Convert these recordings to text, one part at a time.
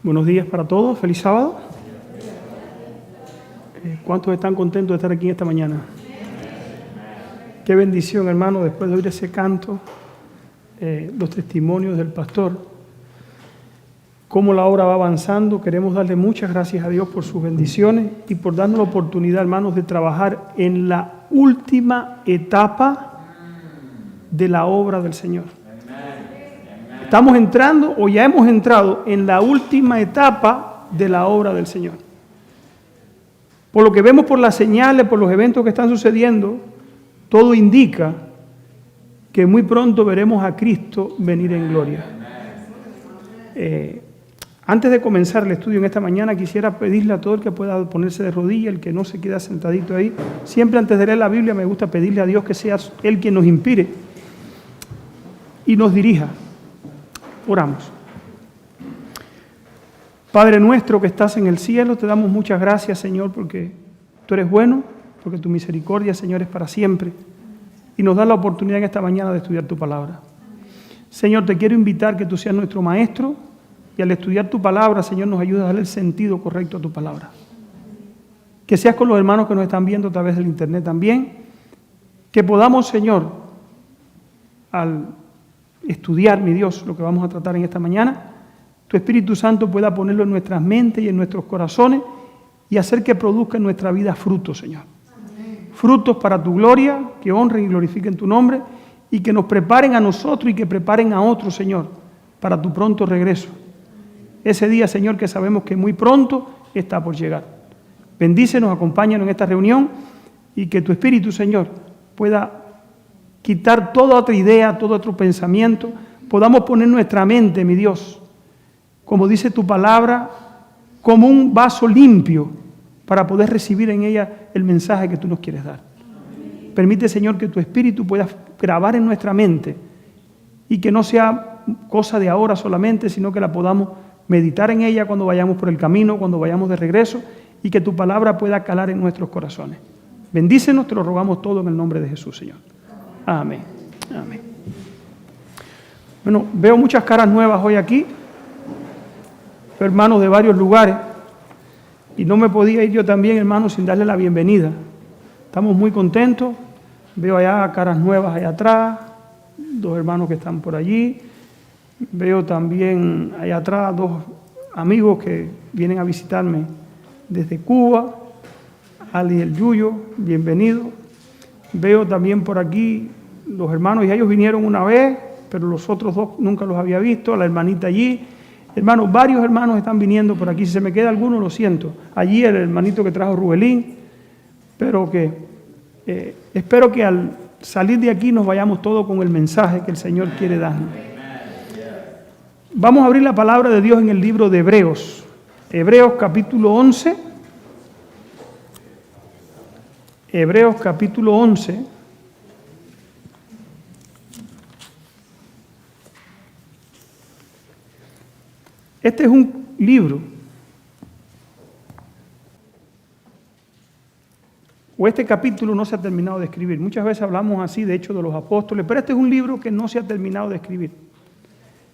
Buenos días para todos, feliz sábado. ¿Cuántos están contentos de estar aquí esta mañana? Qué bendición, hermano, después de oír ese canto, los testimonios del pastor, cómo la obra va avanzando. Queremos darle muchas gracias a Dios por sus bendiciones y por darnos la oportunidad, hermanos, de trabajar en la última etapa de la obra del Señor. Estamos entrando o ya hemos entrado en la última etapa de la obra del Señor. Por lo que vemos por las señales, por los eventos que están sucediendo, todo indica que muy pronto veremos a Cristo venir en gloria. Antes de comenzar el estudio en esta mañana, quisiera pedirle a todo el que pueda ponerse de rodillas, el que no se queda sentadito ahí. Siempre antes de leer la Biblia me gusta pedirle a Dios que sea Él quien nos inspire y nos dirija. Oramos. Padre nuestro que estás en el cielo, te damos muchas gracias, Señor, porque tú eres bueno, porque tu misericordia, Señor, es para siempre. Y nos da la oportunidad en esta mañana de estudiar tu palabra. Señor, te quiero invitar que tú seas nuestro maestro y al estudiar tu palabra, Señor, nos ayudes a darle el sentido correcto a tu palabra. Que seas con los hermanos que nos están viendo a través del internet también. Que podamos, Señor, al estudiar, mi Dios, lo que vamos a tratar en esta mañana, tu Espíritu Santo pueda ponerlo en nuestras mentes y en nuestros corazones y hacer que produzca en nuestra vida frutos, Señor. Amén. Frutos para tu gloria, que honren y glorifiquen tu nombre y que nos preparen a nosotros y que preparen a otros, Señor, para tu pronto regreso. Ese día, Señor, que sabemos que muy pronto está por llegar. Bendícenos, acompáñanos en esta reunión y que tu Espíritu, Señor, pueda quitar toda otra idea, todo otro pensamiento, podamos poner nuestra mente, mi Dios, como dice tu palabra, como un vaso limpio para poder recibir en ella el mensaje que tú nos quieres dar. Permite, Señor, que tu Espíritu pueda grabar en nuestra mente y que no sea cosa de ahora solamente, sino que la podamos meditar en ella cuando vayamos por el camino, cuando vayamos de regreso y que tu palabra pueda calar en nuestros corazones. Bendícenos, te lo rogamos todo en el nombre de Jesús, Señor. Amén. Amén. Bueno, veo muchas caras nuevas hoy aquí, hermanos de varios lugares, y no me podía ir yo también, hermanos, sin darle la bienvenida. Estamos muy contentos. Veo allá caras nuevas allá atrás, dos hermanos que están por allí. Veo también allá atrás dos amigos que vienen a visitarme desde Cuba, Ali y el Yuyo, bienvenidos. Veo también por aquí los hermanos, y ellos vinieron una vez, pero los otros dos nunca los había visto, la hermanita allí. Hermanos, varios hermanos están viniendo por aquí. Si se me queda alguno, lo siento. Allí el hermanito que trajo Rubelín, pero que espero que al salir de aquí nos vayamos todos con el mensaje que el Señor quiere darnos. Vamos a abrir la palabra de Dios en el libro de Hebreos. Hebreos capítulo 11. Hebreos capítulo 11. Este es un libro, o este capítulo no se ha terminado de escribir. Muchas veces hablamos así, de hecho, de los apóstoles, pero este es un libro que no se ha terminado de escribir.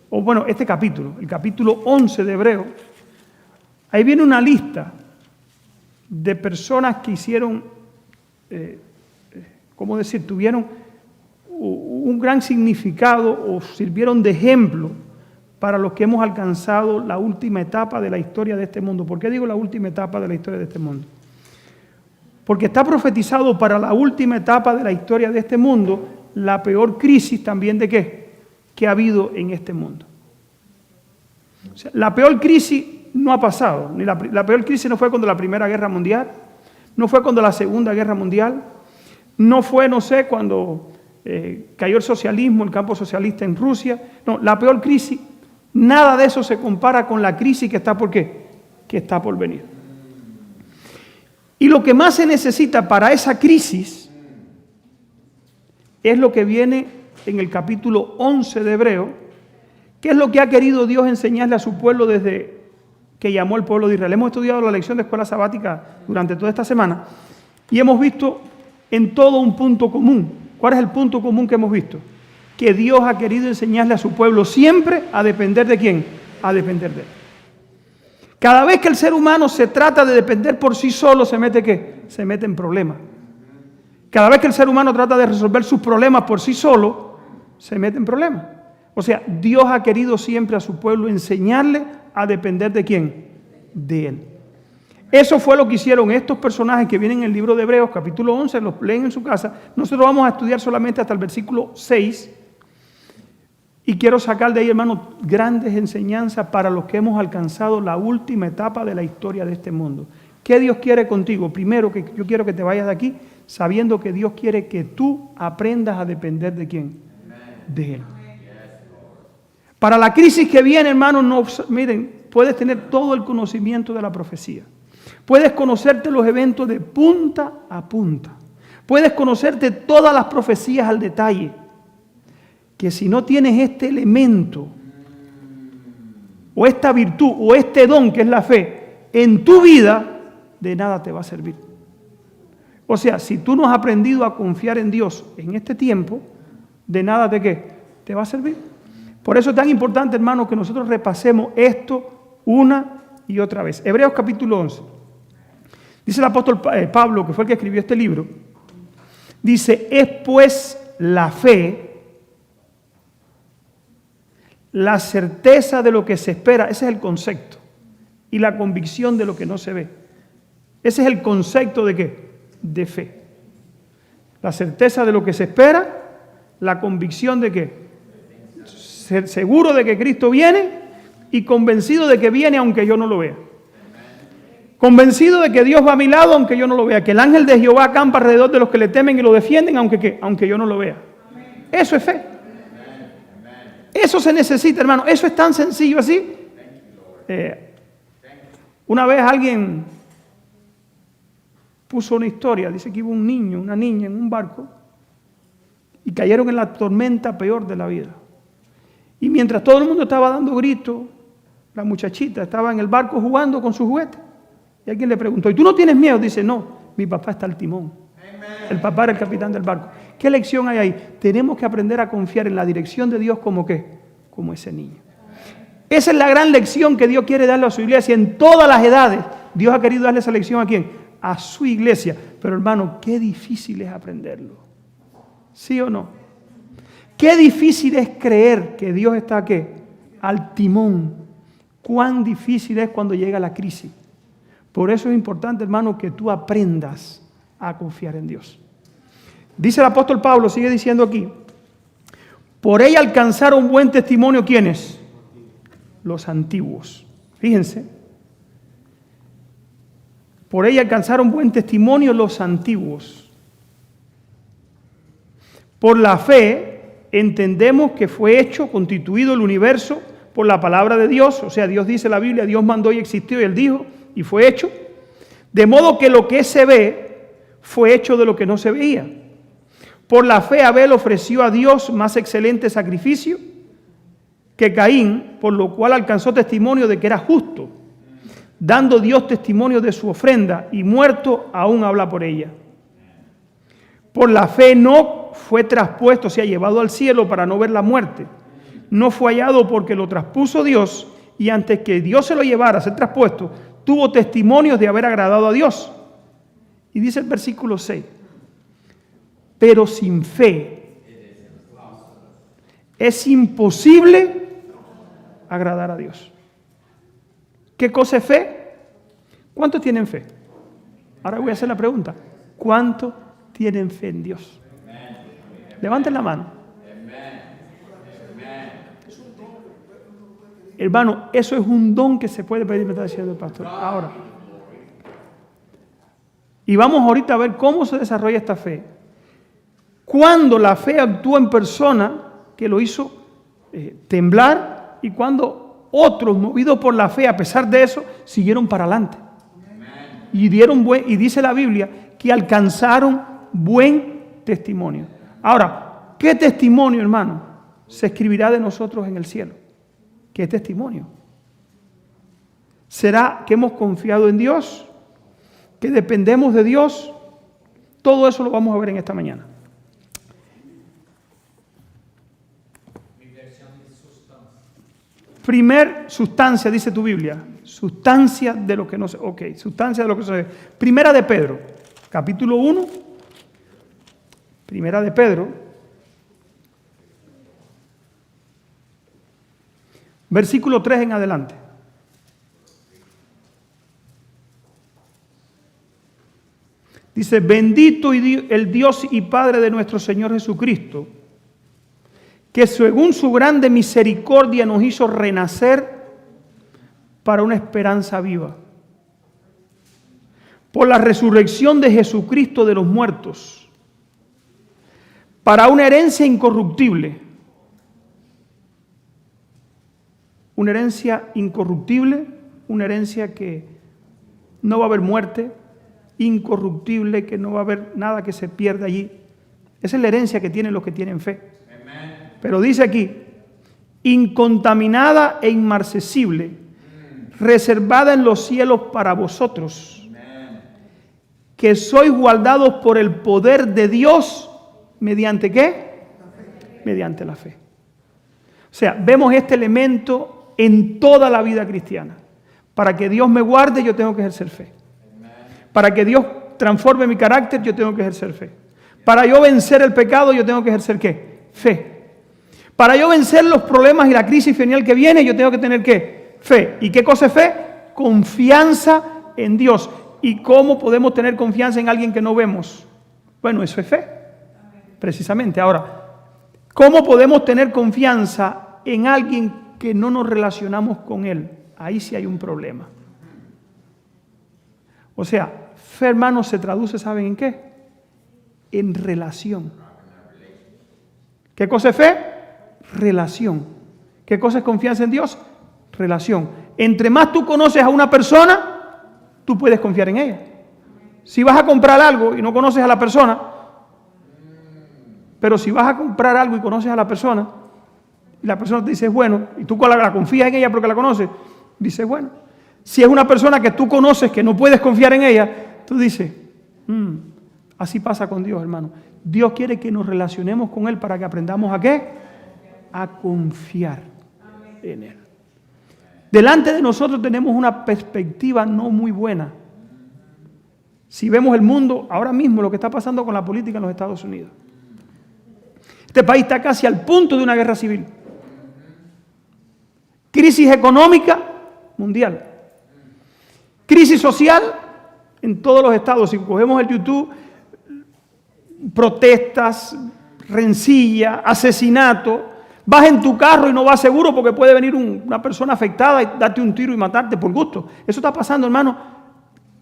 O bueno, este capítulo, el capítulo 11 de Hebreos, ahí viene una lista de personas que hicieron, ¿cómo decir?, tuvieron un gran significado o sirvieron de ejemplo para los que hemos alcanzado la última etapa de la historia de este mundo. ¿Por qué digo la última etapa de la historia de este mundo? Porque está profetizado para la última etapa de la historia de este mundo la peor crisis también de ¿qué? Que ha habido en este mundo. O sea, la peor crisis no ha pasado. Ni la peor crisis no fue cuando la Primera Guerra Mundial, no fue cuando la Segunda Guerra Mundial, no fue, no sé, cuando cayó el socialismo, el campo socialista en Rusia. No, la peor crisis, nada de eso se compara con la crisis que está por ¿qué? Que está por venir. Y lo que más se necesita para esa crisis es lo que viene en el capítulo 11 de Hebreo, que es lo que ha querido Dios enseñarle a su pueblo desde que llamó al pueblo de Israel. Hemos estudiado la lección de escuela sabática durante toda esta semana y hemos visto en todo un punto común. ¿Cuál es el punto común que hemos visto? Que Dios ha querido enseñarle a su pueblo siempre a depender de ¿quién? A depender de Él. Cada vez que el ser humano se trata de depender por sí solo, se mete ¿qué? Se mete en problemas. Cada vez que el ser humano trata de resolver sus problemas por sí solo, se mete en problemas. O sea, Dios ha querido siempre a su pueblo enseñarle a depender ¿de quién? De Él. Eso fue lo que hicieron estos personajes que vienen en el libro de Hebreos, capítulo 11, los leen en su casa. Nosotros vamos a estudiar solamente hasta el versículo 6. Y quiero sacar de ahí, hermanos, grandes enseñanzas para los que hemos alcanzado la última etapa de la historia de este mundo. ¿Qué Dios quiere contigo? Primero, que yo quiero que te vayas de aquí sabiendo que Dios quiere que tú aprendas a depender ¿de quién? De Él. Para la crisis que viene, hermanos, no, miren, puedes tener todo el conocimiento de la profecía. Puedes conocerte los eventos de punta a punta. Puedes conocerte todas las profecías al detalle. Que si no tienes este elemento, o esta virtud, o este don que es la fe, en tu vida, de nada te va a servir. O sea, si tú no has aprendido a confiar en Dios en este tiempo, de nada te va a servir. Por eso es tan importante, hermanos, que nosotros repasemos esto una y otra vez. Hebreos capítulo 11. Dice el apóstol Pablo, que fue el que escribió este libro, dice, es pues la fe, la certeza de lo que se espera, ese es el concepto, y la convicción de lo que no se ve. Ese es el concepto de ¿qué? De fe. La certeza de lo que se espera, la convicción de ¿qué? Ser seguro de que Cristo viene y convencido de que viene aunque yo no lo vea. Convencido de que Dios va a mi lado aunque yo no lo vea. Que el ángel de Jehová acampa alrededor de los que le temen y lo defienden aunque yo no lo vea. Eso es fe. Eso se necesita, hermano. Eso es tan sencillo así. Una vez alguien puso una historia. Dice que hubo un niño, una niña en un barco y cayeron en la tormenta peor de la vida. Y mientras todo el mundo estaba dando gritos, la muchachita estaba en el barco jugando con sus juguetes. Y alguien le preguntó, ¿y tú no tienes miedo? Dice, no, mi papá está al timón. El papá era el capitán del barco. ¿Qué lección hay ahí? Tenemos que aprender a confiar en la dirección de Dios como ¿qué? Como ese niño. Esa es la gran lección que Dios quiere darle a su iglesia en todas las edades. Dios ha querido darle esa lección ¿a quién? A su iglesia. Pero hermano, qué difícil es aprenderlo. ¿Sí o no? Qué difícil es creer que Dios está ¿qué? Al timón. Cuán difícil es cuando llega la crisis. Por eso es importante, hermano, que tú aprendas a confiar en Dios. Dice el apóstol Pablo, sigue diciendo aquí, por ella alcanzaron buen testimonio, ¿quiénes? Los antiguos. Fíjense. Por ella alcanzaron buen testimonio los antiguos. Por la fe entendemos que fue hecho, constituido el universo por la palabra de Dios. O sea, Dios dice en la Biblia, Dios mandó y existió y Él dijo y fue hecho. De modo que lo que se ve fue hecho de lo que no se veía. Por la fe Abel ofreció a Dios más excelente sacrificio que Caín, por lo cual alcanzó testimonio de que era justo, dando Dios testimonio de su ofrenda y muerto aún habla por ella. Por la fe Enoc fue traspuesto, o sea, llevado al cielo para no ver la muerte. No fue hallado porque lo traspuso Dios y antes que Dios se lo llevara a ser traspuesto, tuvo testimonios de haber agradado a Dios. Y dice el versículo 6, pero sin fe es imposible agradar a Dios. ¿Qué cosa es fe? ¿Cuántos tienen fe? Ahora voy a hacer la pregunta. ¿Cuántos tienen fe en Dios? Levanten la mano. Hermano, eso es un don que se puede pedir, me está diciendo el pastor. Ahora. Y vamos ahorita a ver cómo se desarrolla esta fe. Cuando la fe actúa en persona, que lo hizo temblar, y cuando otros, movidos por la fe, a pesar de eso, siguieron para adelante. Y dice la Biblia que alcanzaron buen testimonio. Ahora, ¿qué testimonio, hermano, se escribirá de nosotros en el cielo? ¿Qué testimonio? ¿Será que hemos confiado en Dios? ¿Que dependemos de Dios? Todo eso lo vamos a ver en esta mañana. Primer sustancia, dice tu Biblia. Sustancia de lo que no se... Ok, sustancia de lo que se ve. Primera de Pedro, capítulo 1. Primera de Pedro. Versículo 3 en adelante. Dice, bendito el Dios y Padre de nuestro Señor Jesucristo, que según su grande misericordia nos hizo renacer para una esperanza viva, por la resurrección de Jesucristo de los muertos, para una herencia incorruptible. Una herencia incorruptible, una herencia que no va a haber muerte, incorruptible, que no va a haber nada que se pierda allí. Esa es la herencia que tienen los que tienen fe. Amen. Pero dice aquí, incontaminada e inmarcesible, reservada en los cielos para vosotros, Amen. Que sois guardados por el poder de Dios, ¿mediante qué? Mediante la fe. O sea, vemos este elemento en toda la vida cristiana. Para que Dios me guarde, yo tengo que ejercer fe. Para que Dios transforme mi carácter, yo tengo que ejercer fe. Para yo vencer el pecado, yo tengo que ejercer ¿qué? Fe. Para yo vencer los problemas y la crisis final que viene, yo tengo que tener ¿qué? Fe. ¿Y qué cosa es fe? Confianza en Dios. ¿Y cómo podemos tener confianza en alguien que no vemos? Bueno, eso es fe. Precisamente. Ahora, ¿cómo podemos tener confianza en alguien que no nos relacionamos con él? Ahí sí hay un problema. O sea, fe, hermanos, se traduce, ¿saben en qué? En relación. ¿Qué cosa es fe? Relación. ¿Qué cosa es confianza en Dios? Relación. Entre más tú conoces a una persona, tú puedes confiar en ella. Si vas a comprar algo y no conoces a la persona, pero si vas a comprar algo y conoces a la persona, y la persona te dice es bueno, y tú la confías en ella porque la conoces, dices bueno. Si es una persona que tú conoces, que no puedes confiar en ella, tú dices, así pasa con Dios, hermano. Dios quiere que nos relacionemos con Él para que aprendamos ¿a qué? A confiar en Él. Delante de nosotros tenemos una perspectiva no muy buena. Si vemos el mundo, ahora mismo lo que está pasando con la política en los Estados Unidos. Este país está casi al punto de una guerra civil. Crisis económica mundial. Crisis social en todos los estados. Si cogemos el YouTube, protestas, rencilla, asesinato. Vas en tu carro y no vas seguro porque puede venir una persona afectada y darte un tiro y matarte por gusto. Eso está pasando, hermano,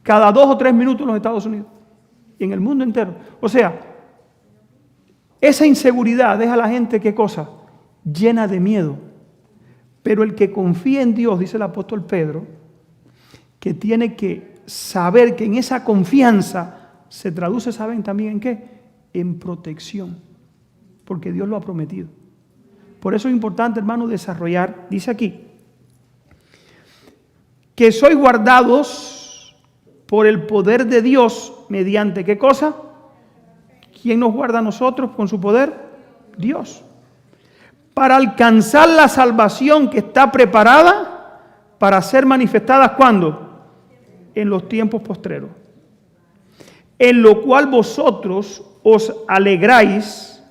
cada 2 o 3 minutos en los Estados Unidos y en el mundo entero. O sea, esa inseguridad deja a la gente, ¿qué cosa? Llena de miedo. Pero el que confía en Dios, dice el apóstol Pedro, que tiene que saber que en esa confianza se traduce, ¿saben también en qué? En protección, porque Dios lo ha prometido. Por eso es importante, hermano, desarrollar, dice aquí, que sois guardados por el poder de Dios mediante ¿qué cosa? ¿Quién nos guarda a nosotros con su poder? Dios. Para alcanzar la salvación que está preparada para ser manifestada, ¿cuándo? En los tiempos postreros, en lo cual vosotros os alegráis,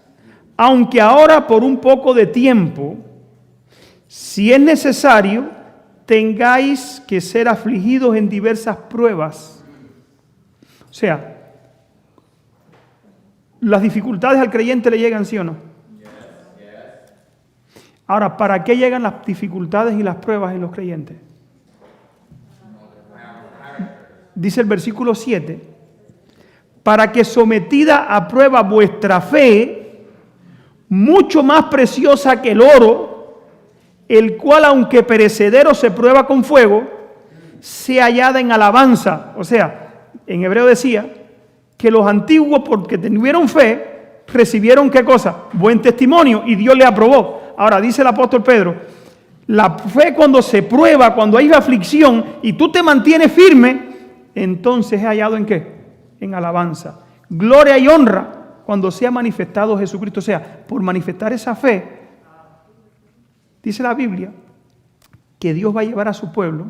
aunque ahora por un poco de tiempo, si es necesario, tengáis que ser afligidos en diversas pruebas. O sea, las dificultades al creyente le llegan, ¿sí o no? Ahora, ¿para qué llegan las dificultades y las pruebas en los creyentes? Dice el versículo 7, para que sometida a prueba vuestra fe, mucho más preciosa que el oro, el cual aunque perecedero se prueba con fuego, sea hallada en alabanza. O sea, en hebreo decía que los antiguos, porque tuvieron fe, recibieron ¿qué cosa? Buen testimonio y Dios le aprobó. Ahora dice el apóstol Pedro, la fe cuando se prueba, cuando hay aflicción y tú te mantienes firme, entonces es hallado ¿en qué? En alabanza. Gloria y honra cuando sea manifestado Jesucristo. O sea, por manifestar esa fe, dice la Biblia, que Dios va a llevar a su pueblo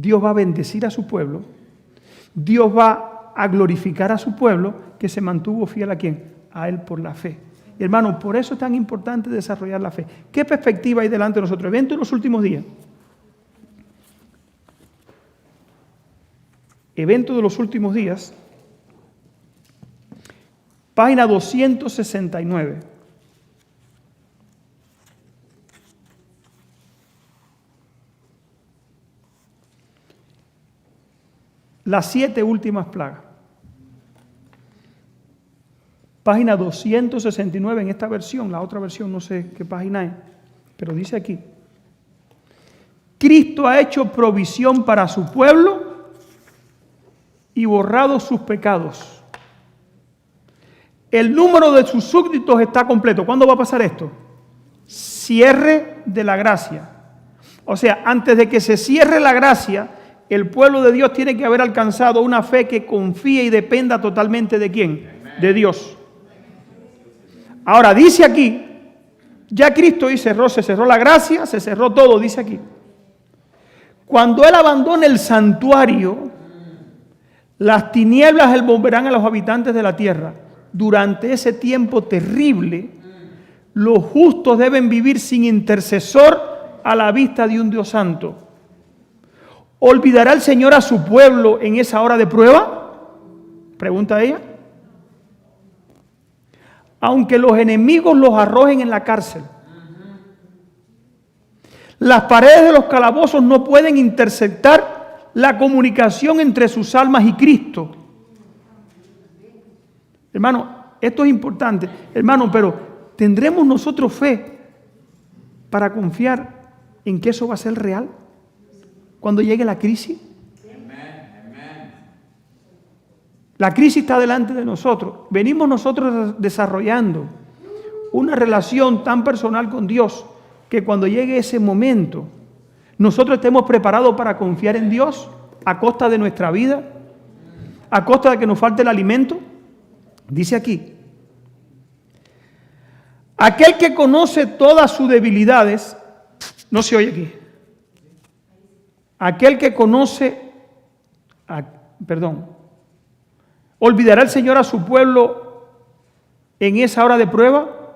Dios va a bendecir a su pueblo, Dios va a glorificar a su pueblo que se mantuvo fiel ¿a quién? A Él por la fe. Hermano, por eso es tan importante desarrollar la fe. ¿Qué perspectiva hay delante de nosotros? Evento en los últimos días. Evento de los últimos días. Página 269. Las 7 últimas plagas. Página 269 en esta versión, la otra versión no sé qué página es, pero dice aquí: Cristo ha hecho provisión para su pueblo y borrado sus pecados. El número de sus súbditos está completo. ¿Cuándo va a pasar esto? Cierre de la gracia. O sea, antes de que se cierre la gracia, el pueblo de Dios tiene que haber alcanzado una fe que confíe y dependa totalmente ¿de quién? De Dios. Ahora, dice aquí, ya Cristo se cerró la gracia, se cerró todo, dice aquí. Cuando Él abandone el santuario, las tinieblas envolverán a los habitantes de la tierra. Durante ese tiempo terrible, los justos deben vivir sin intercesor a la vista de un Dios santo. ¿Olvidará el Señor a su pueblo en esa hora de prueba? Pregunta ella. Aunque los enemigos los arrojen en la cárcel, las paredes de los calabozos no pueden interceptar la comunicación entre sus almas y Cristo. Hermano, esto es importante, hermano, pero ¿tendremos nosotros fe para confiar en que eso va a ser real cuando llegue la crisis? La crisis está delante de nosotros. Venimos nosotros desarrollando una relación tan personal con Dios que cuando llegue ese momento, nosotros estemos preparados para confiar en Dios a costa de nuestra vida, a costa de que nos falte el alimento. Dice aquí: aquel que conoce todas sus debilidades, no se oye aquí. Aquel que conoce, ¿olvidará el Señor a su pueblo en esa hora de prueba?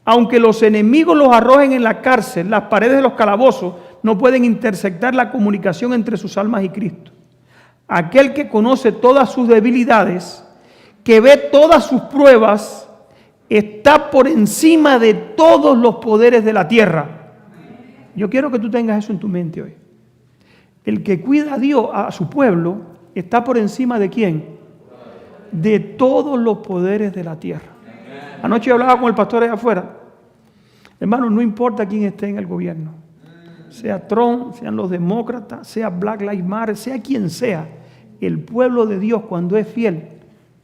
Aunque los enemigos los arrojen en la cárcel, las paredes de los calabozos no pueden interceptar la comunicación entre sus almas y Cristo. Aquel que conoce todas sus debilidades, que ve todas sus pruebas, está por encima de todos los poderes de la tierra. Yo quiero que tú tengas eso en tu mente hoy. El que cuida a Dios, a su pueblo, está por encima de ¿quién? De todos los poderes de la tierra. Anoche yo hablaba con el pastor allá afuera. Hermano, no importa quién esté en el gobierno, sea Trump, sean los demócratas, sea Black Lives Matter, sea quien sea, el pueblo de Dios cuando es fiel,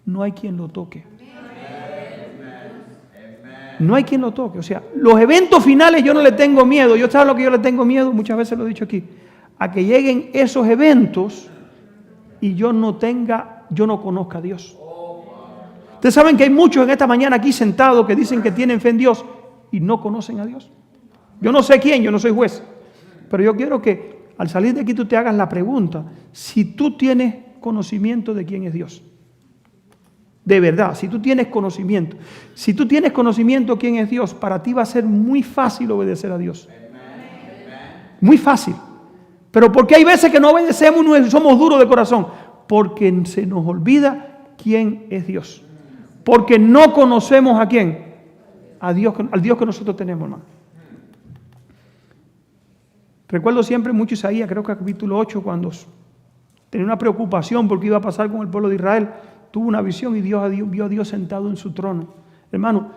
no hay quien lo toque. No hay quien lo toque. O sea, los eventos finales yo no le tengo miedo. Yo sabes lo que yo le tengo miedo, muchas veces lo he dicho aquí, a que lleguen esos eventos y yo no conozca a Dios. Ustedes saben que hay muchos en esta mañana aquí sentados que dicen que tienen fe en Dios y no conocen a Dios. Yo no sé quién, yo no soy juez, pero yo quiero que al salir de aquí tú te hagas la pregunta, si tú tienes conocimiento de quién es Dios. De verdad, si tú tienes conocimiento de quién es Dios, para ti va a ser muy fácil obedecer a Dios. Muy fácil. Pero ¿por qué hay veces que no obedecemos y somos duros de corazón? Porque se nos olvida quién es Dios. Porque no conocemos a quién. A Dios, al Dios que nosotros tenemos, hermano. Recuerdo siempre mucho Isaías, creo que capítulo 8, cuando tenía una preocupación porque iba a pasar con el pueblo de Israel, tuvo una visión y vio a Dios sentado en su trono. Hermano,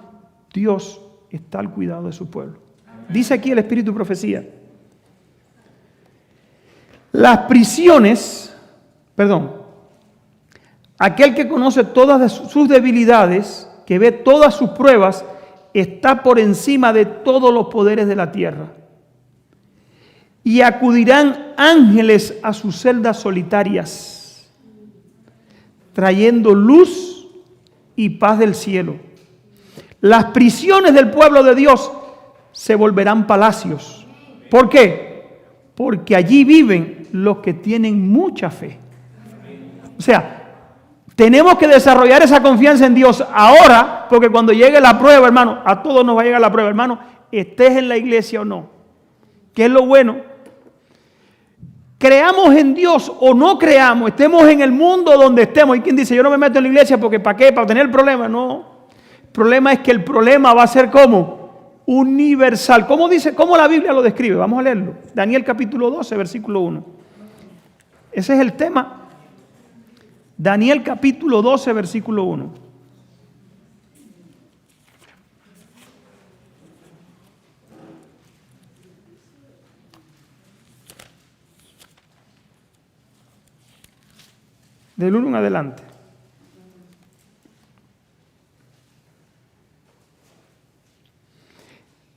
Dios está al cuidado de su pueblo. Dice aquí el Espíritu de Profecía. Aquel que conoce todas sus debilidades, que ve todas sus pruebas, está por encima de todos los poderes de la tierra. Y acudirán ángeles a sus celdas solitarias, trayendo luz y paz del cielo. Las prisiones del pueblo de Dios se volverán palacios. ¿Por qué? Porque allí viven los que tienen mucha fe. O sea, tenemos que desarrollar esa confianza en Dios ahora, porque cuando llegue la prueba, hermano, a todos nos va a llegar la prueba, hermano, estés en la iglesia o no. ¿Qué es lo bueno? Creamos en Dios o no creamos, estemos en el mundo donde estemos. ¿Y quien dice, yo no me meto en la iglesia porque ¿para qué? ¿Para tener el problema? No. El problema es que el problema va a ser ¿cómo? Universal. ¿Cómo la Biblia lo describe? Vamos a leerlo. Daniel capítulo 12, versículo 1. Ese es el tema. Daniel capítulo 12, versículo 1. Del 1 en adelante.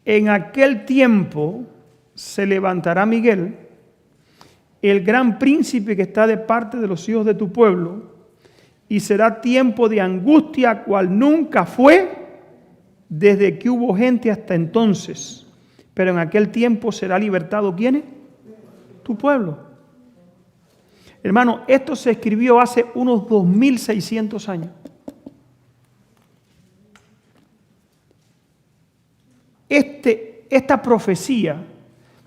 En aquel tiempo se levantará Miguel, el gran príncipe que está de parte de los hijos de tu pueblo, y será tiempo de angustia cual nunca fue desde que hubo gente hasta entonces. Pero en aquel tiempo será libertado, ¿quién es? Tu pueblo. Hermano, esto se escribió hace unos 2600 años. Esta profecía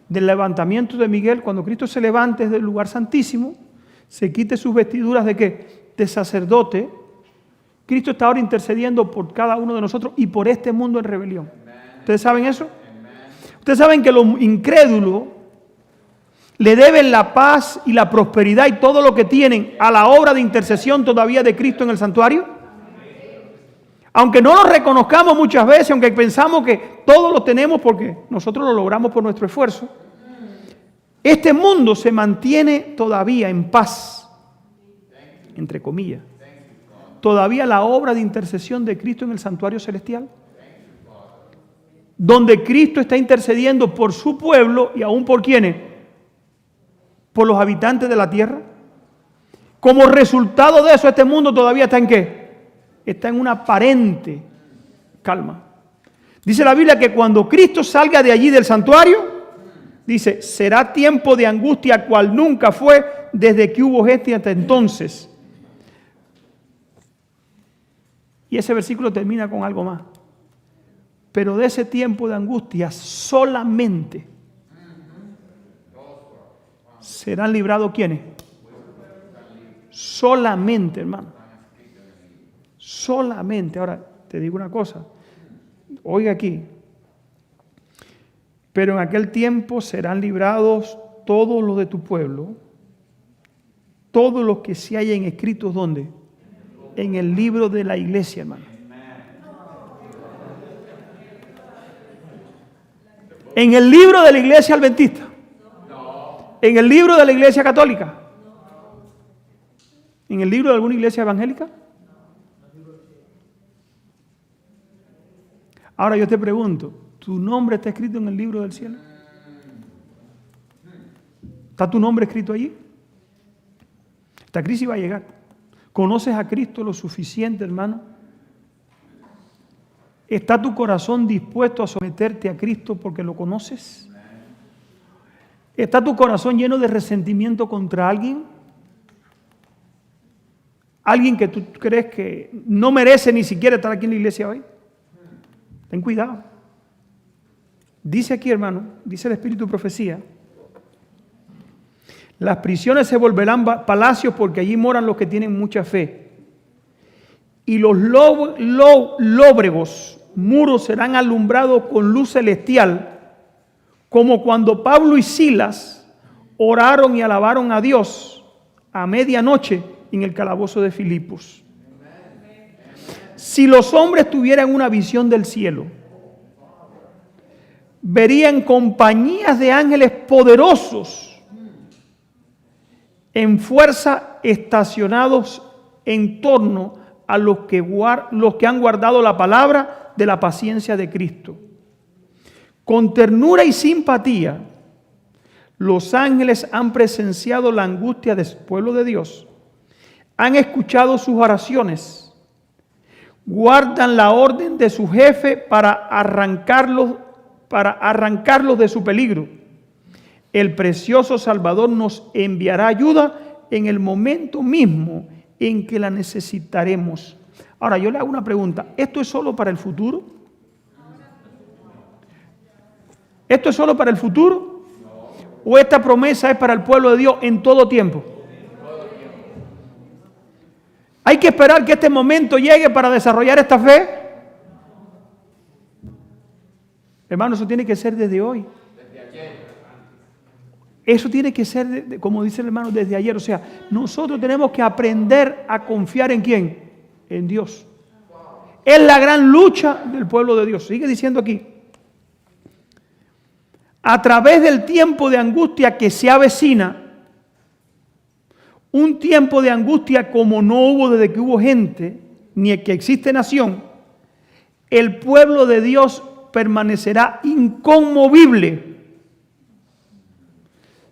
del levantamiento de Miguel, cuando Cristo se levante desde el lugar santísimo, se quite sus vestiduras de ¿qué? De sacerdote. Cristo está ahora intercediendo por cada uno de nosotros y por este mundo en rebelión. ¿Ustedes saben eso? Ustedes saben que los incrédulos le deben la paz y la prosperidad y todo lo que tienen a la obra de intercesión todavía de Cristo en el santuario. Aunque no lo reconozcamos muchas veces, aunque pensamos que todo lo tenemos porque nosotros lo logramos por nuestro esfuerzo, este mundo se mantiene todavía en paz, entre comillas. Todavía la obra de intercesión de Cristo en el santuario celestial, donde Cristo está intercediendo por su pueblo y aún por quienes, por los habitantes de la tierra. Como resultado de eso, este mundo todavía está en ¿qué? Está en una aparente calma. Dice la Biblia que cuando Cristo salga de allí del santuario, dice, será tiempo de angustia cual nunca fue desde que hubo gente hasta entonces. Y ese versículo termina con algo más. Pero de ese tiempo de angustia solamente serán librados ¿quiénes? Solamente, hermano. Solamente. Ahora, te digo una cosa. Oiga aquí. Pero en aquel tiempo serán librados todos los de tu pueblo, todos los que se hayan escritos, ¿dónde? En el libro de la iglesia, hermano. En el libro de la iglesia adventista. En el libro de la iglesia católica. En el libro de alguna iglesia evangélica. Ahora yo te pregunto, ¿tu nombre está escrito en el libro del cielo? ¿Está tu nombre escrito allí? Esta crisis va a llegar. ¿Conoces a Cristo lo suficiente, hermano? ¿Está tu corazón dispuesto a someterte a Cristo porque lo conoces? ¿Está tu corazón lleno de resentimiento contra alguien? ¿Alguien que tú crees que no merece ni siquiera estar aquí en la iglesia hoy? Ten cuidado. Dice aquí, hermano, dice el Espíritu de Profecía, las prisiones se volverán palacios porque allí moran los que tienen mucha fe. Y los lóbregos muros serán alumbrados con luz celestial, como cuando Pablo y Silas oraron y alabaron a Dios a medianoche en el calabozo de Filipos. Si los hombres tuvieran una visión del cielo, verían compañías de ángeles poderosos en fuerza estacionados en torno a los que han guardado la palabra de la paciencia de Cristo. Con ternura y simpatía, los ángeles han presenciado la angustia del pueblo de Dios, han escuchado sus oraciones, guardan la orden de su jefe para arrancarlos de su peligro. el precioso Salvador nos enviará ayuda en el momento mismo en que la necesitaremos. Ahora, yo le hago una pregunta. ¿Esto es solo para el futuro? ¿Esto es solo para el futuro? ¿O esta promesa es para el pueblo de Dios en todo tiempo? ¿Hay que esperar que este momento llegue para desarrollar esta fe? Hermano, eso tiene que ser desde hoy. Eso tiene que ser, como dice el hermano, desde ayer. O sea, nosotros tenemos que aprender a confiar ¿en quién? En Dios. Es la gran lucha del pueblo de Dios. Sigue diciendo aquí. A través del tiempo de angustia que se avecina, un tiempo de angustia como no hubo desde que hubo gente, ni que existe nación, el pueblo de Dios permanecerá inconmovible.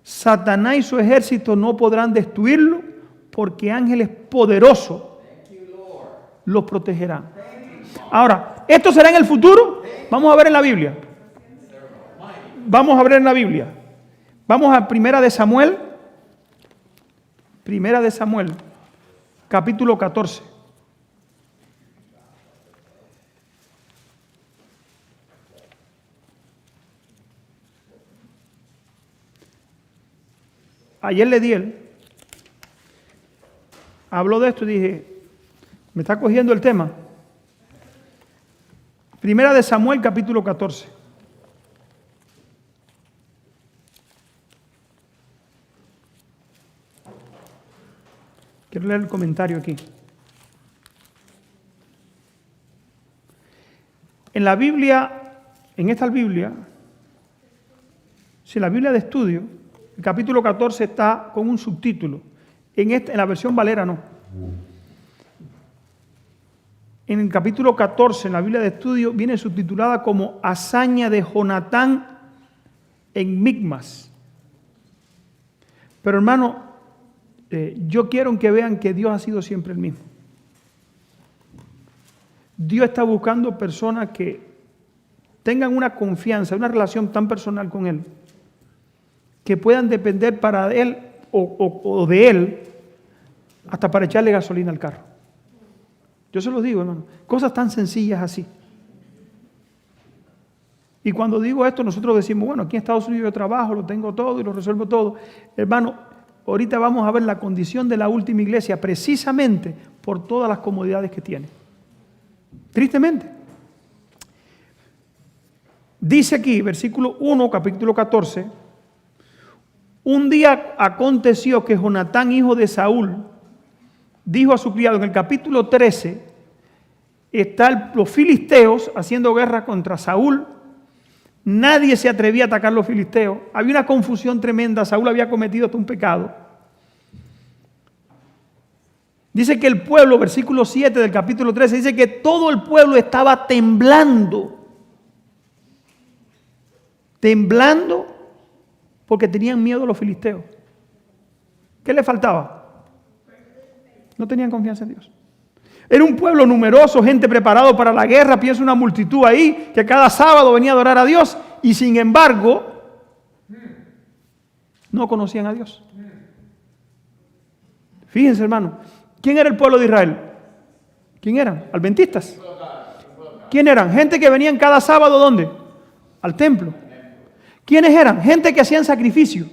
Satanás y su ejército no podrán destruirlo porque ángeles poderosos los protegerán. Ahora, ¿esto será en el futuro? Vamos a ver en la Biblia. Vamos a ver en la Biblia. Vamos a Primera de Samuel, capítulo 14. Ayer Lediel habló de esto y dije, me está cogiendo el tema. Primera de Samuel, capítulo 14. Quiero leer el comentario aquí. En la Biblia, en esta Biblia, si la Biblia de estudio, el capítulo 14 está con un subtítulo. En la versión Valera no. En el capítulo 14, en la Biblia de estudio, viene subtitulada como Hazaña de Jonatán en Micmas. Pero hermano, yo quiero que vean que Dios ha sido siempre el mismo. Dios está buscando personas que tengan una confianza, una relación tan personal con Él, que puedan depender para Él o de Él hasta para echarle gasolina al carro. Yo se los digo, hermano, cosas tan sencillas así. Y cuando digo esto, nosotros decimos, bueno, aquí en Estados Unidos yo trabajo, lo tengo todo y lo resuelvo todo. Hermano, ahorita vamos a ver la condición de la última iglesia precisamente por todas las comodidades que tiene. Tristemente. Dice aquí, versículo 1, capítulo 14, un día aconteció que Jonatán, hijo de Saúl, dijo a su criado, en el capítulo 13, están los filisteos haciendo guerra contra Saúl. Nadie se atrevía a atacar a los filisteos. Había una confusión tremenda. Saúl había cometido hasta un pecado. Dice que el pueblo, versículo 7 del capítulo 13, dice que todo el pueblo estaba temblando. Temblando porque tenían miedo a los filisteos. ¿Qué le faltaba? No tenían confianza en Dios. Era un pueblo numeroso, gente preparada para la guerra. Piensa una multitud ahí que cada sábado venía a adorar a Dios y sin embargo no conocían a Dios. Fíjense, hermano, ¿quién era el pueblo de Israel? ¿Quién eran? Adventistas. ¿Quién eran? Gente que venían cada sábado, ¿dónde? Al templo. ¿Quiénes eran? Gente que hacían sacrificio.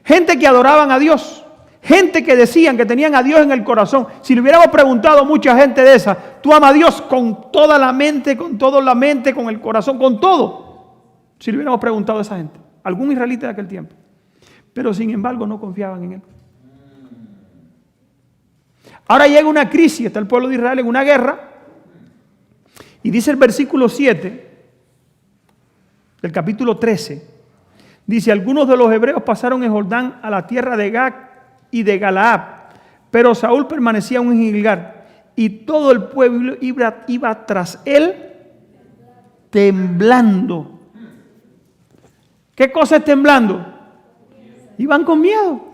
Gente que adoraban a Dios. Gente que decían que tenían a Dios en el corazón. Si le hubiéramos preguntado a mucha gente de esa, tú amas a Dios con toda la mente, con toda la mente, con el corazón, con todo. Si le hubiéramos preguntado a esa gente, algún israelita de aquel tiempo. Pero sin embargo no confiaban en Él. Ahora llega una crisis, está el pueblo de Israel en una guerra. Y dice el versículo 7 del capítulo 13. Dice, algunos de los hebreos pasaron el Jordán a la tierra de Gad y de Galaad, pero Saúl permanecía aún en Gilgal, y todo el pueblo iba tras él temblando. ¿Qué cosa es temblando? Iban con miedo.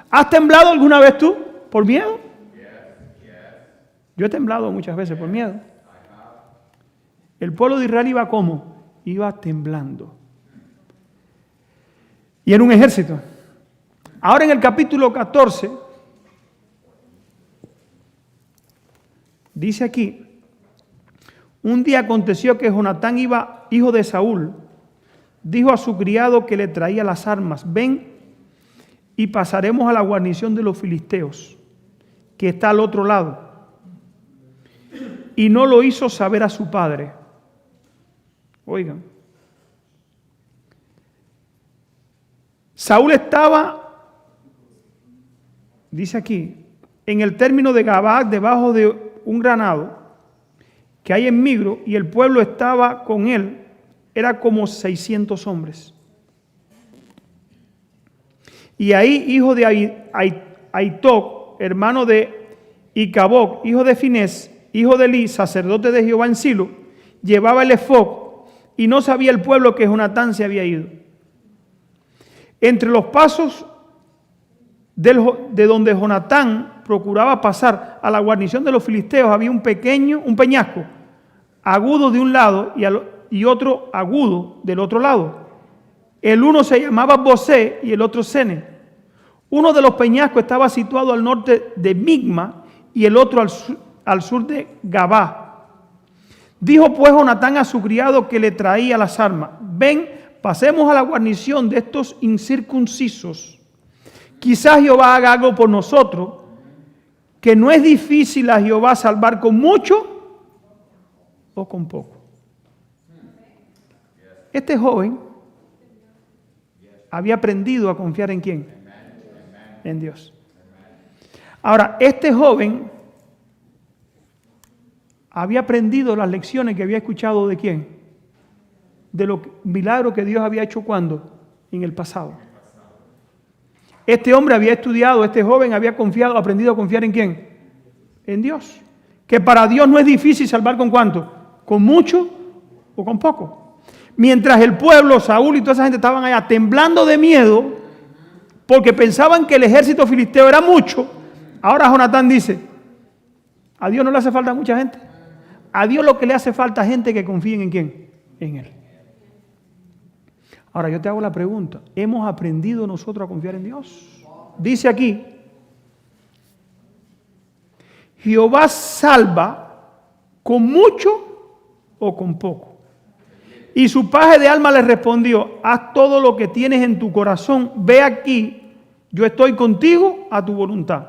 ¿Has temblado alguna vez tú por miedo? Yo he temblado muchas veces por miedo. El pueblo de Israel iba ¿cómo? Iba temblando. Y era un ejército. Ahora en el capítulo 14, dice aquí, un día aconteció que Jonatán hijo de Saúl, dijo a su criado que le traía las armas, ven y pasaremos a la guarnición de los filisteos, que está al otro lado. Y no lo hizo saber a su padre. Oigan. Saúl estaba, dice aquí, en el término de Gabaa, debajo de un granado que hay en Migro, y el pueblo estaba con él, era como 600 hombres. Y ahí, hijo de Aitoc, hermano de Icaboc, hijo de Finés, hijo de Eli, sacerdote de Jehová en Silo, llevaba el efod, y no sabía el pueblo que Jonatán se había ido. Entre los pasos de donde Jonatán procuraba pasar a la guarnición de los filisteos había un peñasco, agudo de un lado y otro agudo del otro lado. El uno se llamaba Bosé y el otro Sene. Uno de los peñascos estaba situado al norte de Migma y el otro al sur de Gabá. Dijo pues Jonatán a su criado que le traía las armas, ven, pasemos a la guarnición de estos incircuncisos. Quizás Jehová haga algo por nosotros, que no es difícil a Jehová salvar con mucho o con poco. Este joven había aprendido a confiar en ¿quién? En Dios. Ahora, este joven había aprendido las lecciones que había escuchado ¿de quién? De los milagros que Dios había hecho ¿cuándo? En el pasado. Este hombre había estudiado, este joven había confiado, aprendido a confiar ¿en quién? En Dios. Que para Dios no es difícil salvar ¿con cuánto? ¿Con mucho o con poco? Mientras el pueblo, Saúl y toda esa gente estaban allá temblando de miedo porque pensaban que el ejército filisteo era mucho, ahora Jonatán dice, a Dios no le hace falta mucha gente. A Dios lo que le hace falta es gente que confíen ¿en quién? En Él. Ahora yo te hago la pregunta, ¿hemos aprendido nosotros a confiar en Dios? Dice aquí, Jehová salva con mucho o con poco. Y su paje de alma le respondió, haz todo lo que tienes en tu corazón, ve aquí, yo estoy contigo a tu voluntad.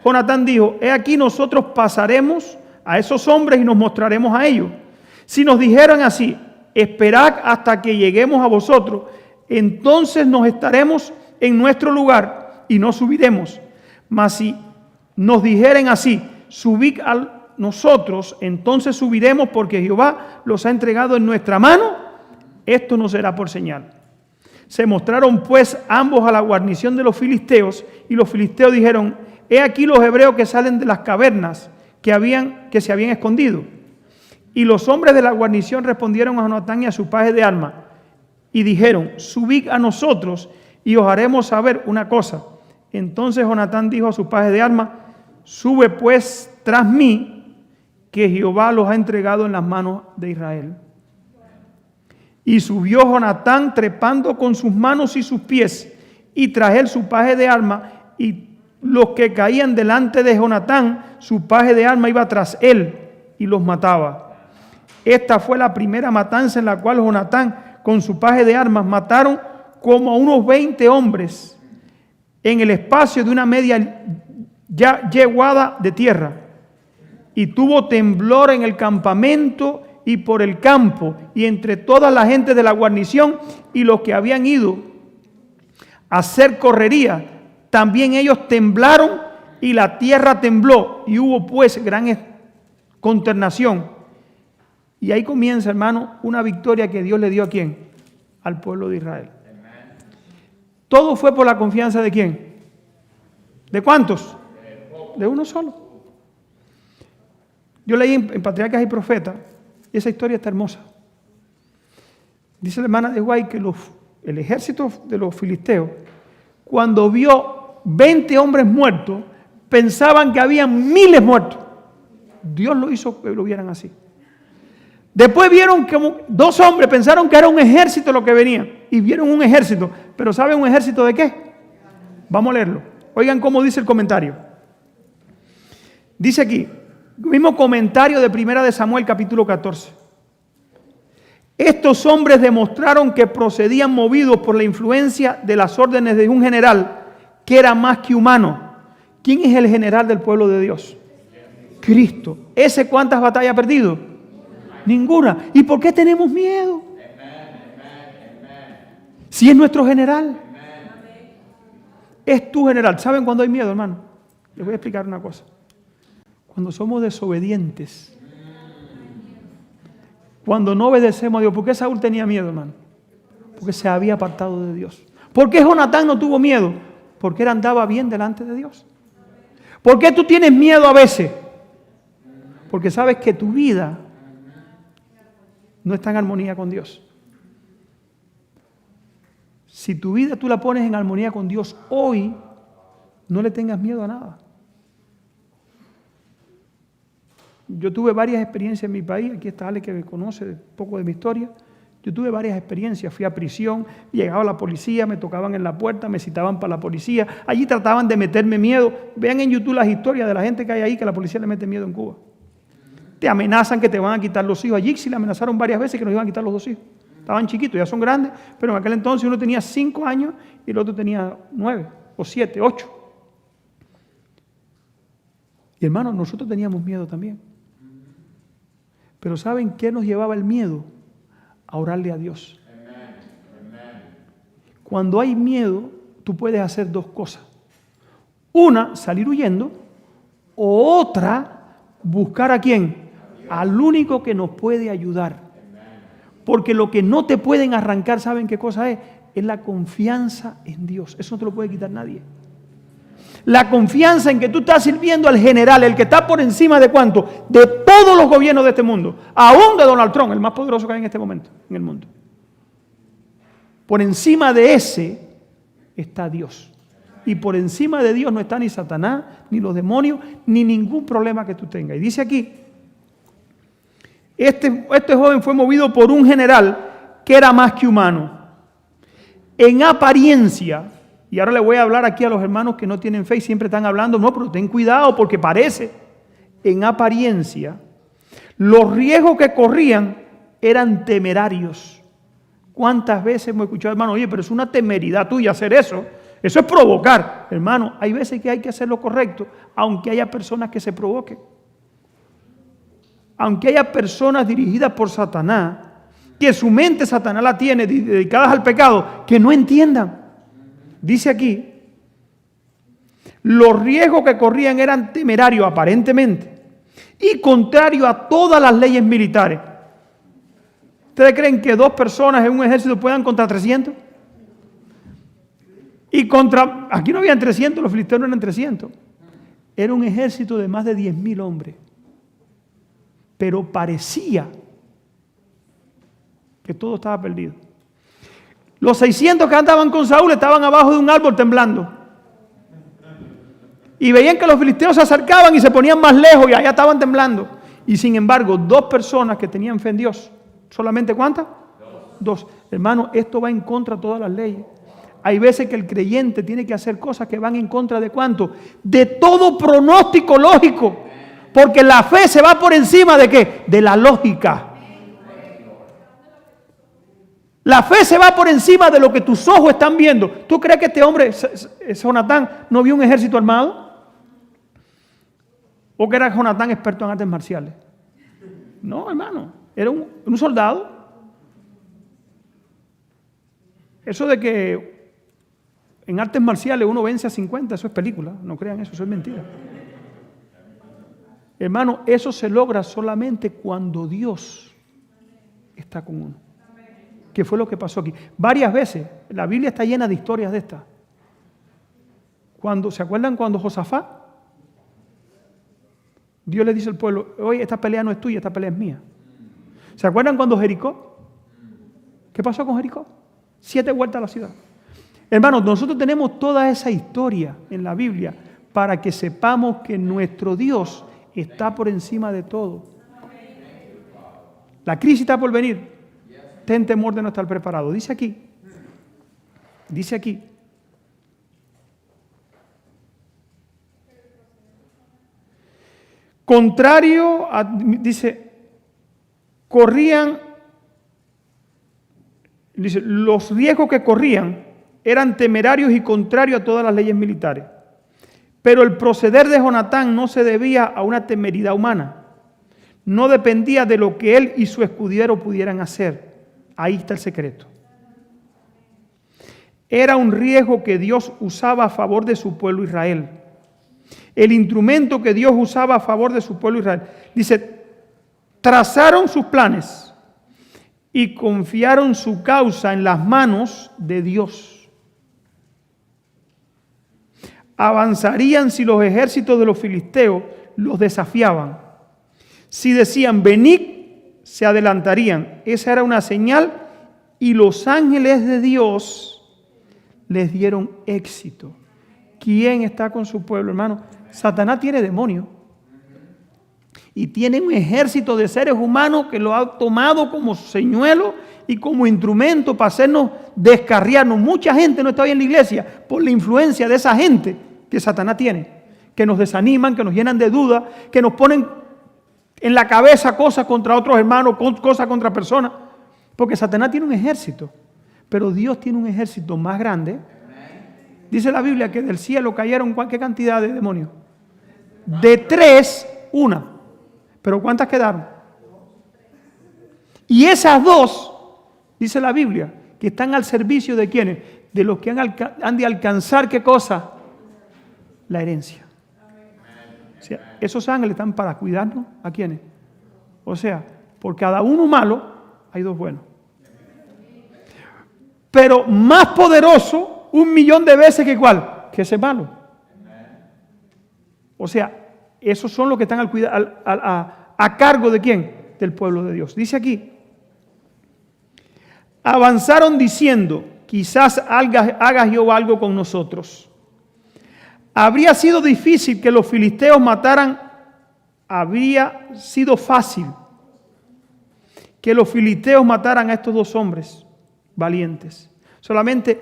Jonatán dijo, he aquí nosotros pasaremos a esos hombres y nos mostraremos a ellos. Si nos dijeran así, esperad hasta que lleguemos a vosotros, entonces nos estaremos en nuestro lugar y no subiremos. Mas si nos dijeren así, subid a nosotros, entonces subiremos porque Jehová los ha entregado en nuestra mano, esto no será por señal. Se mostraron pues ambos a la guarnición de los filisteos y los filisteos dijeron, he aquí los hebreos que salen de las cavernas que se habían escondido. Y los hombres de la guarnición respondieron a Jonatán y a su paje de armas y dijeron, subid a nosotros y os haremos saber una cosa. Entonces Jonatán dijo a su paje de armas, sube pues tras mí, que Jehová los ha entregado en las manos de Israel. Y subió Jonatán trepando con sus manos y sus pies, y tras él su paje de armas, y los que caían delante de Jonatán, su paje de armas iba tras él, y los mataba. Esta fue la primera matanza en la cual Jonatán, con su paje de armas, mataron como a unos 20 hombres en el espacio de una media yeguada de tierra. Y tuvo temblor en el campamento y por el campo, y entre toda la gente de la guarnición y los que habían ido a hacer correría, también ellos temblaron y la tierra tembló, y hubo pues gran consternación. Y ahí comienza, hermano, una victoria que Dios le dio ¿a quién? Al pueblo de Israel. Todo fue por la confianza ¿de quién? ¿De cuántos? De uno solo. Yo leí en Patriarcas y Profetas, y esa historia está hermosa. Dice la hermana de Guay que el ejército de los filisteos, cuando vio 20 hombres muertos, pensaban que habían miles muertos. Dios lo hizo que lo vieran así. Después vieron como 2 hombres, pensaron que era un ejército lo que venía, y vieron un ejército, Pero ¿saben un ejército de qué? Vamos a leerlo. Oigan cómo dice el comentario. Dice aquí, mismo comentario de 1 de Samuel capítulo 14. Estos hombres demostraron que procedían movidos por la influencia de las órdenes de un general que era más que humano. ¿Quién es el general del pueblo de Dios? Cristo. ¿Ese cuántas batallas ha perdido? Ninguna. ¿Y por qué tenemos miedo? Si es nuestro general. Es tu general. ¿Saben cuándo hay miedo, hermano? Les voy a explicar una cosa. Cuando somos desobedientes. Cuando no obedecemos a Dios. ¿Por qué Saúl tenía miedo, hermano? Porque se había apartado de Dios. ¿Por qué Jonatán no tuvo miedo? Porque él andaba bien delante de Dios. ¿Por qué tú tienes miedo a veces? Porque sabes que tu vida no está en armonía con Dios. Si tu vida tú la pones en armonía con Dios hoy, no le tengas miedo a nada. Yo tuve varias experiencias en mi país. Aquí está Ale, que me conoce un poco de mi historia. Yo tuve varias experiencias. Fui a prisión, llegaba la policía, me tocaban en la puerta, me citaban para la policía. Allí trataban de meterme miedo. Vean en YouTube las historias de la gente que hay ahí que la policía le mete miedo en Cuba. Te amenazan que te van a quitar los hijos. Allí sí le amenazaron varias veces que nos iban a quitar los 2 hijos. Estaban chiquitos, ya son grandes, pero en aquel entonces uno tenía 5 años y el otro tenía 9 o 7, 8. Y hermanos, nosotros teníamos miedo también. Pero ¿saben qué nos llevaba el miedo? A orarle a Dios. Cuando hay miedo, tú puedes hacer 2 cosas. Una, salir huyendo, o otra, buscar ¿a quién? Al único que nos puede ayudar. Porque lo que no te pueden arrancar, ¿saben qué cosa es? Es la confianza en Dios. Eso no te lo puede quitar nadie. La confianza en que tú estás sirviendo al general, el que está por encima de ¿cuánto? De todos los gobiernos de este mundo. Aún de Donald Trump, el más poderoso que hay en este momento en el mundo. Por encima de ese está Dios. Y por encima de Dios no está ni Satanás, ni los demonios, ni ningún problema que tú tengas. Y dice aquí, este joven fue movido por un general que era más que humano. En apariencia, y ahora le voy a hablar aquí a los hermanos que no tienen fe y siempre están hablando, no, pero ten cuidado porque parece, en apariencia, los riesgos que corrían eran temerarios. ¿Cuántas veces hemos escuchado, hermano, oye, pero es una temeridad tuya hacer eso? Eso es provocar. Hermano, hay veces que hay que hacer lo correcto, aunque haya personas que se provoquen. Aunque haya personas dirigidas por Satanás, que su mente Satanás la tiene dedicadas al pecado, que no entiendan. Dice aquí, los riesgos que corrían eran temerarios aparentemente y contrarios a todas las leyes militares. ¿Ustedes creen que 2 personas en un ejército puedan contra 300? Y aquí no habían 300, los filisteos no eran 300. Era un ejército de más de 10.000 hombres. Pero parecía que todo estaba perdido. Los 600 que andaban con Saúl estaban abajo de un árbol temblando. Y veían que los filisteos se acercaban y se ponían más lejos y allá estaban temblando. Y sin embargo, 2 personas que tenían fe en Dios. ¿Solamente cuántas? 2. Hermano, esto va en contra de todas las leyes. Hay veces que el creyente tiene que hacer cosas que van en contra de ¿cuánto? De todo pronóstico lógico. Porque la fe se va por encima de ¿qué? De la lógica. La fe se va por encima de lo que tus ojos están viendo. ¿Tú crees que este hombre, Jonatán, no vio un ejército armado? ¿O que era Jonatán experto en artes marciales? No, hermano. Era un soldado. Eso de que en artes marciales uno vence a 50, eso es película. No crean eso es mentira. Hermano, eso se logra solamente cuando Dios está con uno. ¿Qué fue lo que pasó aquí? Varias veces, la Biblia está llena de historias de estas. ¿Se acuerdan cuando Josafat? Dios le dice al pueblo, oye, esta pelea no es tuya, esta pelea es mía. ¿Se acuerdan cuando Jericó? ¿Qué pasó con Jericó? 7 vueltas a la ciudad. Hermanos, nosotros tenemos toda esa historia en la Biblia para que sepamos que nuestro Dios está por encima de todo. La crisis está por venir. Ten temor de no estar preparado. Dice aquí, Dice aquí, contrario a, dice, corrían, dice, los riesgos que corrían eran temerarios y contrarios a todas las leyes militares. Pero el proceder de Jonatán no se debía a una temeridad humana. No dependía de lo que él y su escudero pudieran hacer. Ahí está el secreto. Era un riesgo que Dios usaba a favor de su pueblo Israel. El instrumento que Dios usaba a favor de su pueblo Israel. Dice, trazaron sus planes y confiaron su causa en las manos de Dios. Avanzarían si los ejércitos de los filisteos los desafiaban. Si decían, venid, se adelantarían. Esa era una señal y los ángeles de Dios les dieron éxito. ¿Quién está con su pueblo, hermano? Satanás tiene demonios y tiene un ejército de seres humanos que lo ha tomado como señuelo y como instrumento para hacernos descarriarnos. Mucha gente no está hoy en la iglesia por la influencia de esa gente que Satanás tiene, que nos desaniman, que nos llenan de dudas, que nos ponen en la cabeza cosas contra otros hermanos, cosas contra personas, porque Satanás tiene un ejército, pero Dios tiene un ejército más grande. Dice la Biblia que del cielo cayeron ¿qué cantidad de demonios? De 3, 1. ¿Pero cuántas quedaron? Y esas 2, dice la Biblia, que están al servicio de ¿quiénes? De los que han de alcanzar ¿qué cosa? La herencia. O sea, esos ángeles están para cuidarnos. ¿A quiénes? O sea, por cada uno malo hay 2 buenos. Pero más poderoso 1.000.000 de veces que ¿cuál? Que ese malo. O sea, esos son los que están a cargo de ¿quién? Del pueblo de Dios. Dice aquí, avanzaron diciendo, quizás haga Jehová algo con nosotros. Habría sido difícil que los filisteos mataran, habría sido fácil que los filisteos mataran a estos 2 hombres valientes. Solamente,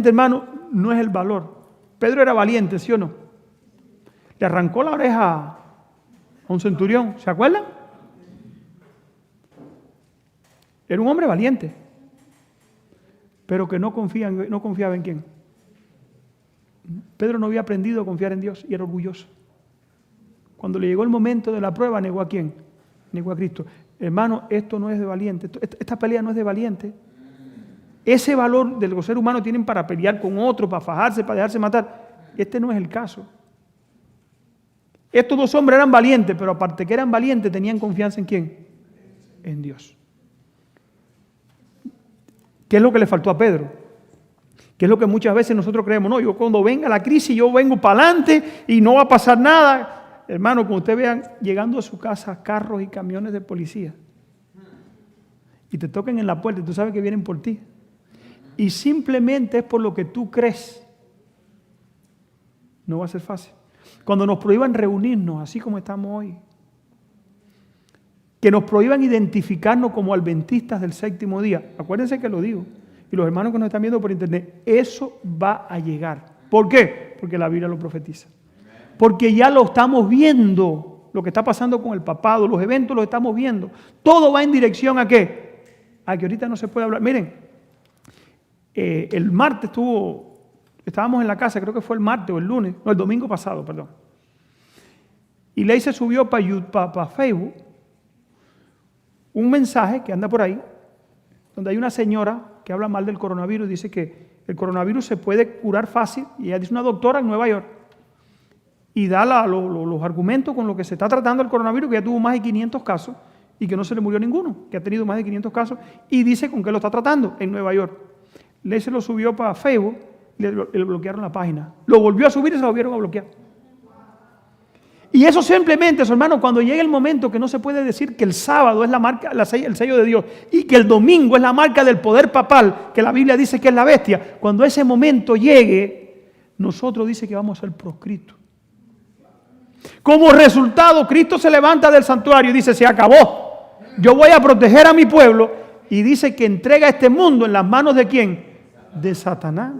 hermano, no es el valor. Pedro era valiente, ¿sí o no? Le arrancó la oreja a un centurión, ¿se acuerdan? Era un hombre valiente, pero que no confiaba en quién. Pedro no había aprendido a confiar en Dios y era orgulloso. Cuando le llegó el momento de la prueba, negó ¿a quién? Negó a Cristo. Hermano, esto no es de valiente. Esta pelea no es de valiente. Ese valor del ser humano tienen para pelear con otro, para fajarse, para dejarse matar. Este no es el caso. Estos 2 hombres eran valientes, pero aparte que eran valientes, tenían confianza en ¿quién? En Dios. ¿Qué es lo que le faltó a Pedro? ¿Qué es lo que muchas veces nosotros creemos? No, yo cuando venga la crisis, yo vengo para adelante y no va a pasar nada. Hermano, cuando ustedes vean llegando a su casa carros y camiones de policía y te toquen en la puerta y tú sabes que vienen por ti y simplemente es por lo que tú crees, no va a ser fácil. Cuando nos prohíban reunirnos, así como estamos hoy, que nos prohíban identificarnos como adventistas del 7º día, acuérdense que lo digo, y los hermanos que nos están viendo por internet, eso va a llegar. ¿Por qué? Porque la Biblia lo profetiza. Porque ya lo estamos viendo, lo que está pasando con el papado, los eventos los estamos viendo. Todo va en dirección ¿a qué? A que ahorita no se puede hablar. Miren, el martes estábamos en la casa, creo que fue el martes o el lunes, no, el domingo pasado, perdón. Y Ley se subió para Facebook un mensaje que anda por ahí, donde hay una señora que habla mal del coronavirus, dice que el coronavirus se puede curar fácil, y ella dice una doctora en Nueva York, y da los argumentos con lo que se está tratando el coronavirus, que ya tuvo más de 500 casos, y que no se le murió ninguno, que ha tenido más de 500 casos, y dice con qué lo está tratando en Nueva York. Ley se lo subió para Facebook, le bloquearon la página, lo volvió a subir y se lo volvieron a bloquear. Y eso simplemente, hermano, cuando llegue el momento que no se puede decir que el sábado es la marca, el sello de Dios y que el domingo es la marca del poder papal, que la Biblia dice que es la bestia, cuando ese momento llegue, nosotros dice que vamos a ser proscritos. Como resultado, Cristo se levanta del santuario y dice, se acabó, yo voy a proteger a mi pueblo, y dice que entrega este mundo en las manos de ¿quién? de Satanás.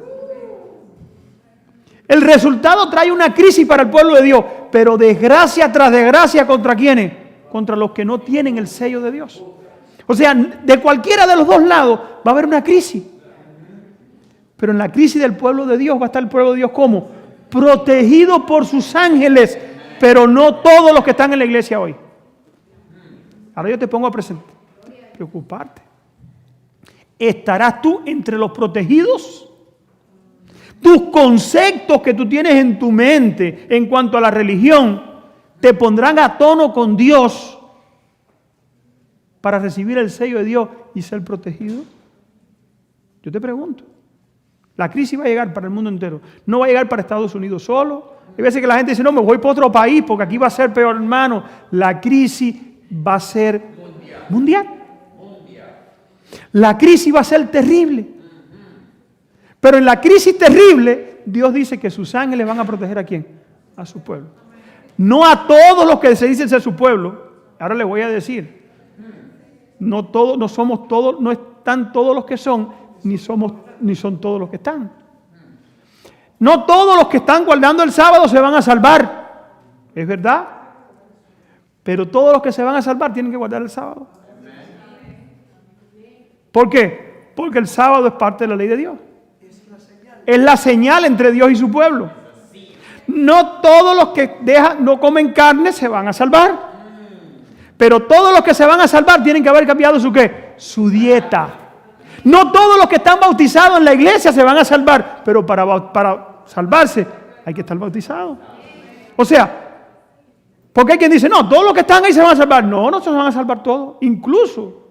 El resultado trae una crisis para el pueblo de Dios, pero desgracia tras desgracia, ¿contra quiénes? Contra los que no tienen el sello de Dios. O sea, de cualquiera de los dos lados va a haber una crisis. Pero en la crisis del pueblo de Dios va a estar el pueblo de Dios ¿cómo? Protegido por sus ángeles, pero no todos los que están en la iglesia hoy. Ahora yo te pongo a preocuparte. ¿Estarás tú entre los protegidos? Tus conceptos que tú tienes en tu mente en cuanto a la religión te pondrán a tono con Dios para recibir el sello de Dios y ser protegido. Yo te pregunto. La crisis va a llegar para el mundo entero. No va a llegar para Estados Unidos solo. Hay veces que la gente dice, no, me voy para otro país porque aquí va a ser peor, hermano. La crisis va a ser mundial. La crisis va a ser terrible. Pero en la crisis terrible, Dios dice que sus ángeles van a proteger ¿a quién? A su pueblo. No a todos los que se dicen ser su pueblo. Ahora les voy a decir. No todos, no somos todos, no están todos los que son, ni son todos los que están. No todos los que están guardando el sábado se van a salvar. ¿Es verdad? Pero todos los que se van a salvar tienen que guardar el sábado. ¿Por qué? Porque el sábado es parte de la ley de Dios. Es la señal entre Dios y su pueblo. No todos los que no comen carne se van a salvar. Pero todos los que se van a salvar tienen que haber cambiado su ¿qué? Su dieta. No todos los que están bautizados en la iglesia se van a salvar. Pero para salvarse hay que estar bautizado. O sea, porque hay quien dice, no, todos los que están ahí se van a salvar. No se van a salvar todos. Incluso,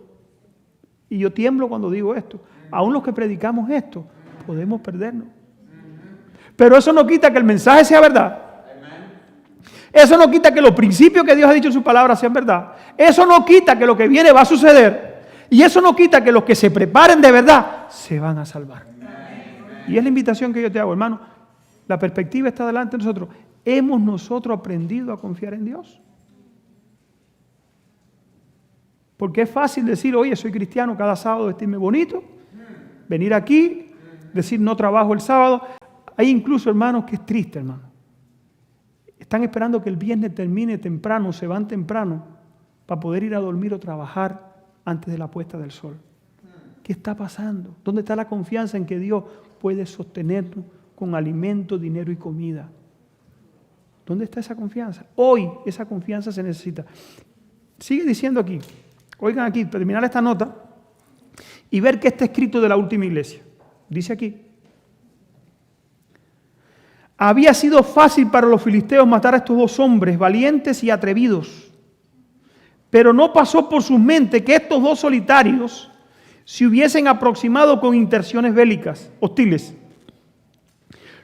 y yo tiemblo cuando digo esto, aún los que predicamos esto, podemos perdernos. Pero eso no quita que el mensaje sea verdad. Eso no quita que los principios que Dios ha dicho en su palabra sean verdad. Eso no quita que lo que viene va a suceder. Y eso no quita que los que se preparen de verdad se van a salvar. Y es la invitación que yo te hago, hermano. La perspectiva está delante de nosotros. ¿Hemos nosotros aprendido a confiar en Dios? Porque es fácil decir, oye, soy cristiano, cada sábado vestirme bonito, venir aquí, decir no trabajo el sábado. Hay incluso hermanos que es triste, hermano. Están esperando que el viernes termine temprano, se van temprano, para poder ir a dormir o trabajar antes de la puesta del sol. ¿Qué está pasando? ¿Dónde está la confianza en que Dios puede sostenernos con alimento, dinero y comida? ¿Dónde está esa confianza? Hoy esa confianza se necesita. Sigue diciendo aquí, oigan aquí, terminar esta nota y ver qué está escrito de la última iglesia. Dice aquí. Había sido fácil para los filisteos matar a estos dos hombres valientes y atrevidos, pero no pasó por sus mentes que estos dos solitarios se hubiesen aproximado con intenciones bélicas, hostiles.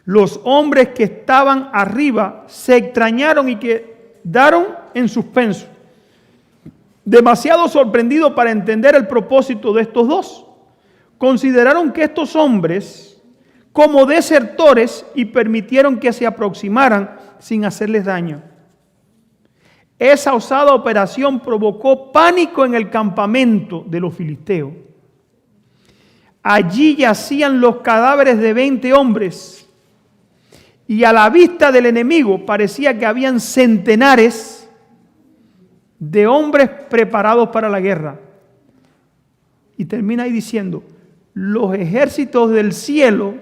Los hombres que estaban arriba se extrañaron y quedaron en suspenso, demasiado sorprendidos para entender el propósito de estos dos. Consideraron que estos hombres como desertores y permitieron que se aproximaran sin hacerles daño. Esa osada operación provocó pánico en el campamento de los filisteos. Allí yacían los cadáveres de 20 hombres y a la vista del enemigo parecía que habían centenares de hombres preparados para la guerra. Y termina ahí diciendo, los ejércitos del cielo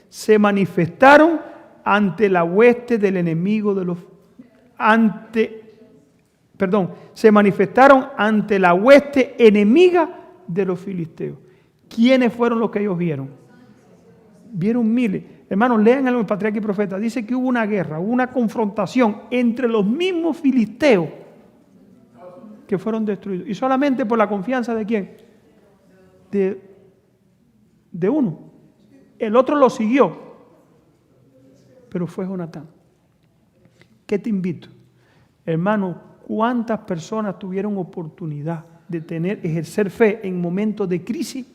se manifestaron ante la hueste del enemigo de los se manifestaron ante la hueste enemiga de los filisteos. ¿Quiénes fueron los que ellos vieron? Vieron miles. Hermanos, lean en el Patriarca y Profeta. Dice que hubo una guerra, hubo una confrontación entre los mismos filisteos que fueron destruidos. Y solamente por la confianza de ¿quién? De uno. El otro lo siguió, pero fue Jonatán. ¿Qué te invito? Hermano, ¿cuántas personas tuvieron oportunidad de ejercer fe en momentos de crisis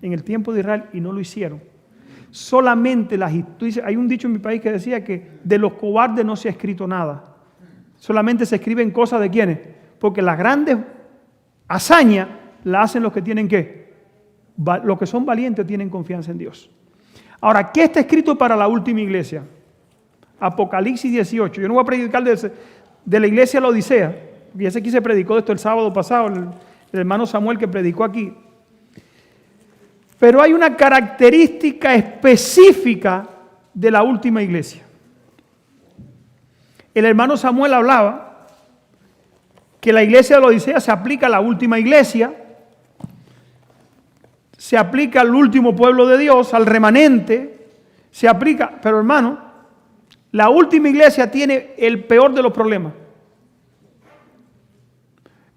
en el tiempo de Israel y no lo hicieron? Solamente hay un dicho en mi país que decía que de los cobardes no se ha escrito nada. Solamente se escriben cosas de ¿quiénes? Porque las grandes hazañas las hacen los que tienen ¿qué? Los que son valientes tienen confianza en Dios. Ahora, ¿qué está escrito para la última iglesia? Apocalipsis 18. Yo no voy a predicar de la iglesia de la Odisea. Y ese aquí se predicó de esto el sábado pasado, el hermano Samuel que predicó aquí. Pero hay una característica específica de la última iglesia. El hermano Samuel hablaba que la iglesia de la Odisea se aplica a la última iglesia, se aplica al último pueblo de Dios, al remanente, se aplica, pero hermano, la última iglesia tiene el peor de los problemas.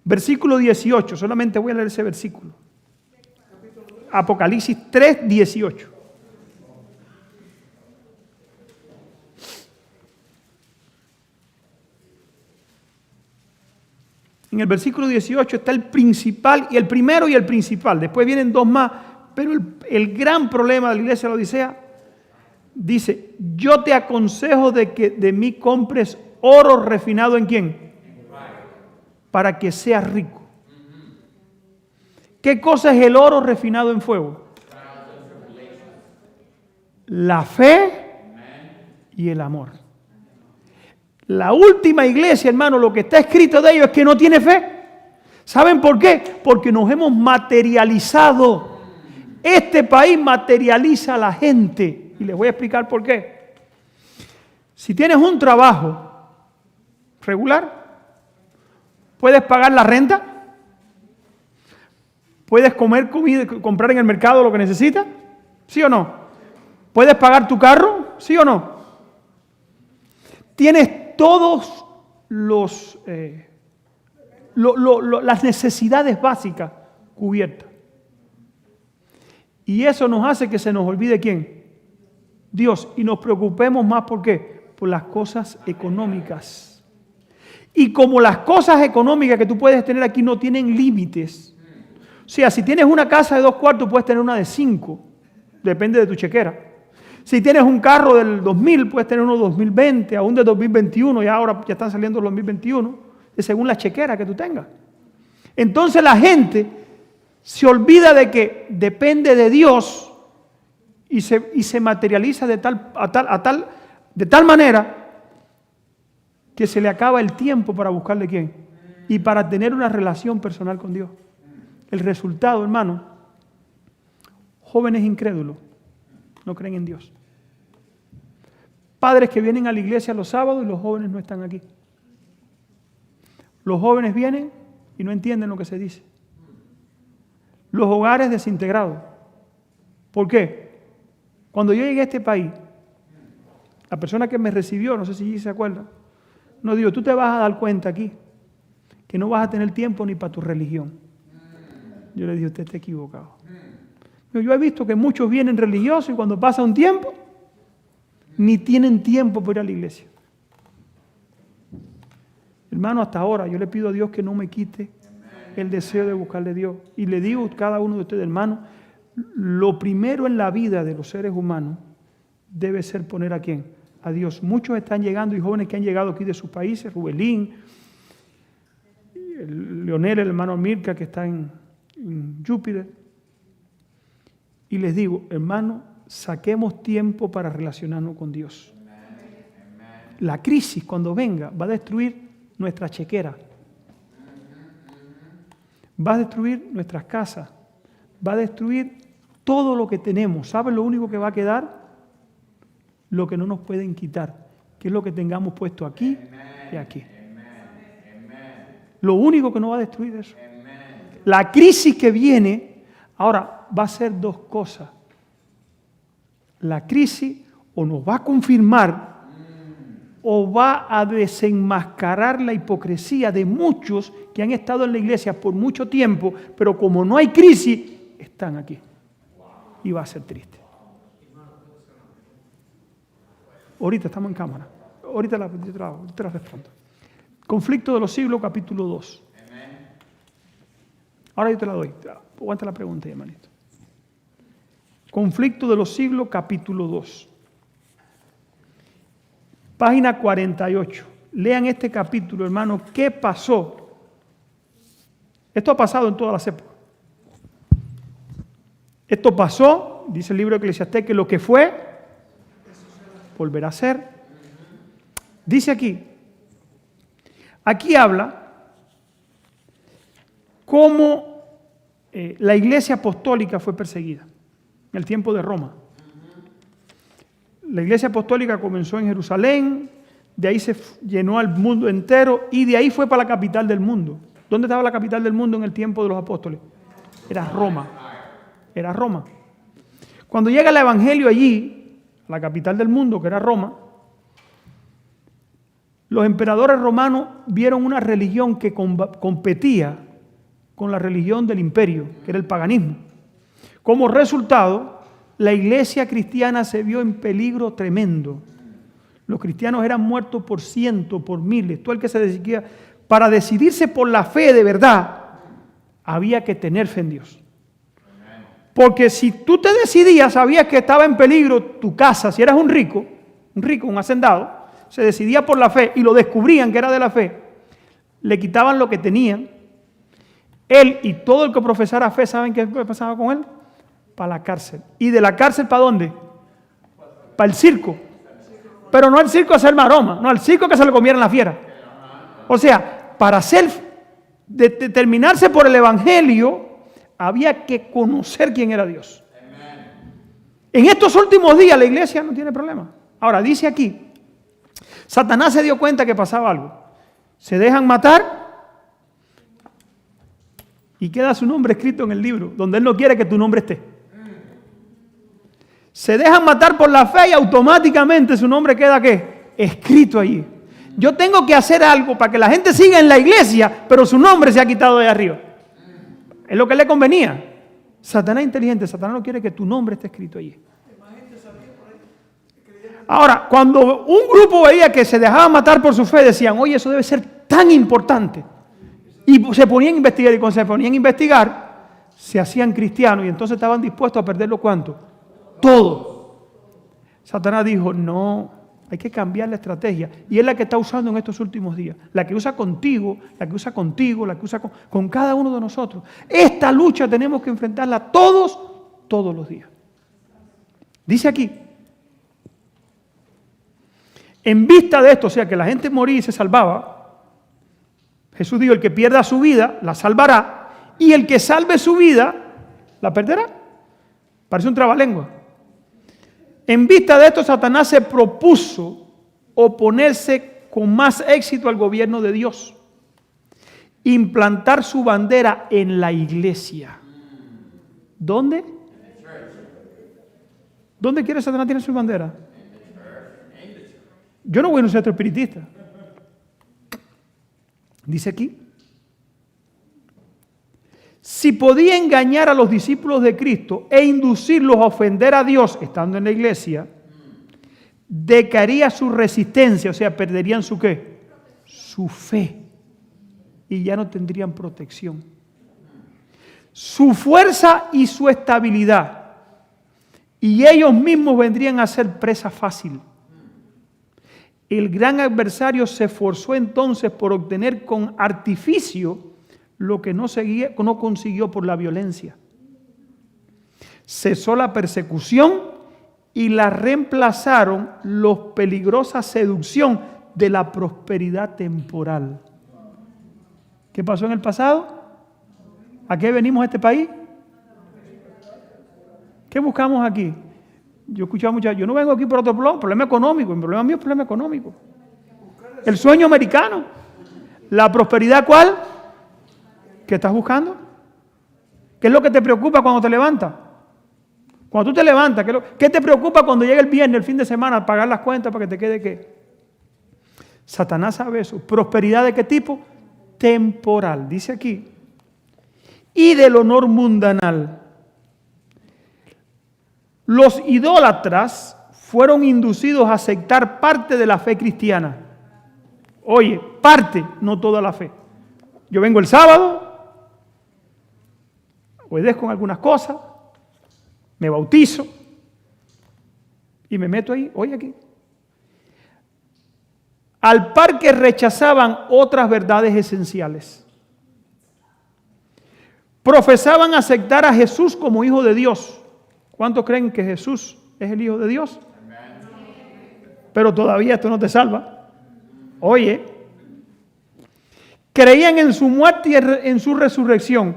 Versículo 18, solamente voy a leer ese versículo. Apocalipsis 3, 18. En el versículo 18 está el principal, y el primero y el principal. Después vienen dos más, pero el gran problema de la iglesia de la Odisea dice: yo te aconsejo de que de mí compres oro refinado ¿en quién? Para que seas rico. ¿Qué cosa es el oro refinado en fuego? La fe y el amor. La última iglesia, hermano, lo que está escrito de ellos es que no tiene fe. ¿Saben por qué? Porque nos hemos materializado. Este país materializa a la gente. Y les voy a explicar por qué. Si tienes un trabajo regular, puedes pagar la renta, puedes comer comida, comprar en el mercado lo que necesitas, ¿sí o no? ¿Puedes pagar tu carro? ¿Sí o no? Tienes todos las necesidades básicas cubiertas. Y eso nos hace que se nos olvide ¿quién? Dios. Y nos preocupemos más ¿por qué? Por las cosas económicas. Y como las cosas económicas que tú puedes tener aquí no tienen límites. O sea, si tienes una casa de 2 cuartos, puedes tener una de 5. Depende de tu chequera. Si tienes un carro del 2000, puedes tener uno 2020, aún de 2021, y ahora ya están saliendo los 2021, según la chequera que tú tengas. Entonces la gente se olvida de que depende de Dios y se materializa de tal manera que se le acaba el tiempo para buscarle quién y para tener una relación personal con Dios. El resultado, hermano, jóvenes incrédulos no creen en Dios. Padres que vienen a la iglesia los sábados y los jóvenes no están aquí. Los jóvenes vienen y no entienden lo que se dice. Los hogares desintegrados. ¿Por qué? Cuando yo llegué a este país, la persona que me recibió, no sé si se acuerda, nos dijo: tú te vas a dar cuenta aquí que no vas a tener tiempo ni para tu religión. Yo le dije: usted está equivocado. Yo he visto que muchos vienen religiosos y cuando pasa un tiempo, ni tienen tiempo para ir a la iglesia. Hermano, hasta ahora yo le pido a Dios que no me quite el deseo de buscarle a Dios. Y le digo a cada uno de ustedes, hermano, lo primero en la vida de los seres humanos debe ser poner ¿a quién? A Dios. Muchos están llegando y jóvenes que han llegado aquí de sus países, Rubelín, Leonel, el hermano Mirka que está en Júpiter. Y les digo, hermano, saquemos tiempo para relacionarnos con Dios. La crisis cuando venga va a destruir nuestra chequera. Va a destruir nuestras casas. Va a destruir todo lo que tenemos. ¿Saben lo único que va a quedar? Lo que no nos pueden quitar, que es lo que tengamos puesto aquí y aquí. Lo único que nos va a destruir es eso. La crisis que viene, ahora, va a ser dos cosas. La crisis o nos va a confirmar o va a desenmascarar la hipocresía de muchos que han estado en la iglesia por mucho tiempo, pero como no hay crisis, están aquí. Y va a ser triste. Ahorita estamos en cámara. Ahorita te la respondo. Conflicto de los siglos, capítulo 2. Ahora yo te la doy. Aguanta la pregunta, hermanito. Conflicto de los siglos, capítulo 2. Página 48. Lean este capítulo, hermano. ¿Qué pasó? Esto ha pasado en todas las épocas. Esto pasó, dice el libro de Eclesiastés, que lo que fue, volverá a ser. Dice aquí habla cómo la iglesia apostólica fue perseguida en el tiempo de Roma. La iglesia apostólica comenzó en Jerusalén, de ahí se llenó al mundo entero y de ahí fue para la capital del mundo. ¿Dónde estaba la capital del mundo en el tiempo de los apóstoles? Era Roma. Era Roma. Cuando llega el evangelio allí, la capital del mundo, que era Roma, los emperadores romanos vieron una religión que competía con la religión del imperio, que era el paganismo. Como resultado, la iglesia cristiana se vio en peligro tremendo. Los cristianos eran muertos por cientos, por miles. Todo el que se decidía, para decidirse por la fe de verdad, había que tener fe en Dios. Porque si tú te decidías, sabías que estaba en peligro tu casa, si eras un rico, un hacendado, se decidía por la fe y lo descubrían que era de la fe, le quitaban lo que tenían. Él y todo el que profesara fe, ¿saben qué pasaba con él? Para la cárcel. ¿Y de la cárcel para dónde? Para el circo. Pero no al circo a hacer maroma, no al circo que se le comieran la fiera. O sea, para determinarse por el evangelio, había que conocer quién era Dios. En estos últimos días la iglesia no tiene problema. Ahora, dice aquí, Satanás se dio cuenta que pasaba algo. Se dejan matar y queda su nombre escrito en el libro, donde él no quiere que tu nombre esté. Se dejan matar por la fe y automáticamente su nombre queda ¿qué? Escrito allí. Yo tengo que hacer algo para que la gente siga en la iglesia, pero su nombre se ha quitado de arriba. Es lo que le convenía. Satanás es inteligente, Satanás no quiere que tu nombre esté escrito allí. Ahora, cuando un grupo veía que se dejaba matar por su fe, decían, oye, eso debe ser tan importante. Y se ponían a investigar, y cuando se ponían a investigar, se hacían cristianos, y entonces estaban dispuestos a perderlo ¿cuánto? Todo. Satanás dijo, no, hay que cambiar la estrategia. Y es la que está usando en estos últimos días. La que usa contigo, la que usa contigo, la que usa con cada uno de nosotros. Esta lucha tenemos que enfrentarla todos los días. Dice aquí, en vista de esto, o sea que la gente moría y se salvaba, Jesús dijo, el que pierda su vida, la salvará, y el que salve su vida, la perderá. Parece un trabalengua. En vista de esto, Satanás se propuso oponerse con más éxito al gobierno de Dios. Implantar su bandera en la iglesia. ¿Dónde? ¿Dónde quiere Satanás tener su bandera? Yo no voy a un centro espiritista. Dice aquí. Si podía engañar a los discípulos de Cristo e inducirlos a ofender a Dios estando en la iglesia, decaería su resistencia, o sea, perderían su ¿qué? Su fe. Y ya no tendrían protección. Su fuerza y su estabilidad. Y ellos mismos vendrían a ser presa fácil. El gran adversario se esforzó entonces por obtener con artificio lo que no consiguió por la violencia. Cesó la persecución y la reemplazaron la peligrosa seducción de la prosperidad temporal. ¿Qué pasó en el pasado? ¿A qué venimos a este país? ¿Qué buscamos aquí? Yo escuchaba muchas, yo no vengo aquí por otro problema económico, el problema mío es problema económico. El sueño americano. ¿La prosperidad cuál? ¿Qué estás buscando? ¿Qué es lo que te preocupa cuando te levantas? Cuando tú te levantas, ¿qué te preocupa cuando llega el viernes, el fin de semana, pagar las cuentas para que te quede qué? Satanás sabe eso. ¿Prosperidad de qué tipo? Temporal, dice aquí. Y del honor mundanal. Los idólatras fueron inducidos a aceptar parte de la fe cristiana. Oye, parte, no toda la fe. Yo vengo el sábado, obedezco en algunas cosas, me bautizo y me meto ahí, oye aquí. Al par que rechazaban otras verdades esenciales. Profesaban aceptar a Jesús como Hijo de Dios, ¿Cuántos creen que Jesús es el Hijo de Dios? Pero todavía esto no te salva. Oye, creían en su muerte y en su resurrección,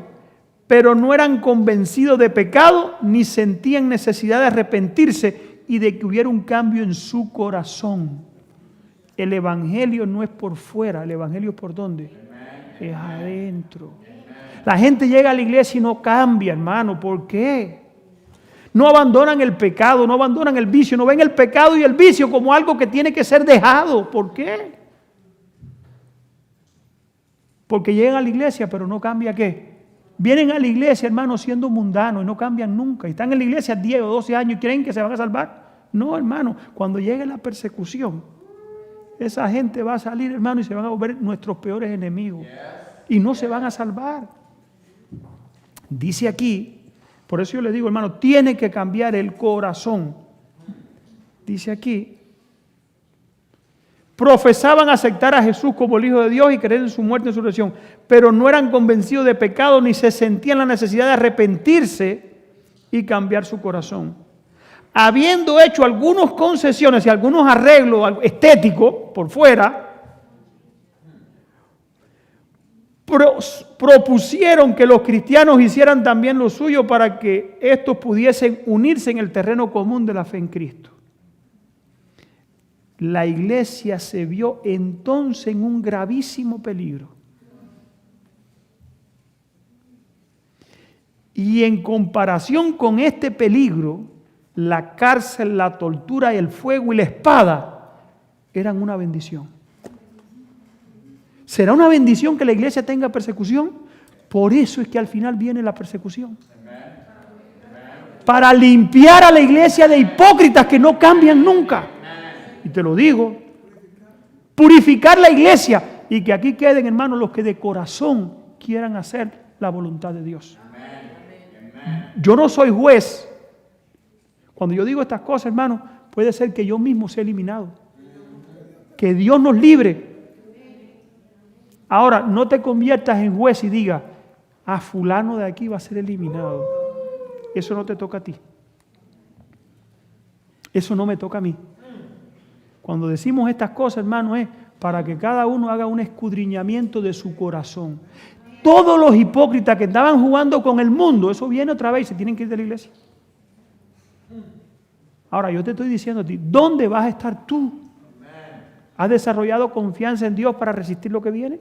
pero no eran convencidos de pecado ni sentían necesidad de arrepentirse y de que hubiera un cambio en su corazón. El evangelio no es por fuera, el evangelio es por ¿dónde? Es adentro. La gente llega a la iglesia y no cambia, hermano. ¿Por qué? No abandonan el pecado, no abandonan el vicio, no ven el pecado y el vicio como algo que tiene que ser dejado. ¿Por qué? Porque llegan a la iglesia, pero no cambia ¿qué? Vienen a la iglesia, hermano, siendo mundanos y no cambian nunca. Y están en la iglesia 10 o 12 años y creen que se van a salvar. No, hermano, cuando llegue la persecución, esa gente va a salir, hermano, y se van a volver nuestros peores enemigos. Y no se van a salvar. Dice aquí, por eso yo le digo, hermano, tiene que cambiar el corazón. Dice aquí, profesaban aceptar a Jesús como el Hijo de Dios y creer en su muerte y su resurrección, pero no eran convencidos de pecado ni se sentían la necesidad de arrepentirse y cambiar su corazón. Habiendo hecho algunas concesiones y algunos arreglos estéticos por fuera, propusieron que los cristianos hicieran también lo suyo para que estos pudiesen unirse en el terreno común de la fe en Cristo. La iglesia se vio entonces en un gravísimo peligro. Y en comparación con este peligro, la cárcel, la tortura, el fuego y la espada eran una bendición. ¿Será una bendición que la iglesia tenga persecución? Por eso es que al final viene la persecución. Para limpiar a la iglesia de hipócritas que no cambian nunca. Y te lo digo, purificar la iglesia y que aquí queden, hermanos, los que de corazón quieran hacer la voluntad de Dios. Yo no soy juez. Cuando yo digo estas cosas, hermanos, puede ser que yo mismo sea eliminado. Que Dios nos libre. Ahora, no te conviertas en juez y digas, fulano de aquí va a ser eliminado. Eso no te toca a ti. Eso no me toca a mí. Cuando decimos estas cosas, hermano, es para que cada uno haga un escudriñamiento de su corazón. Todos los hipócritas que estaban jugando con el mundo, eso viene otra vez y se tienen que ir de la iglesia. Ahora, yo te estoy diciendo a ti, ¿dónde vas a estar tú? ¿Has desarrollado confianza en Dios para resistir lo que viene?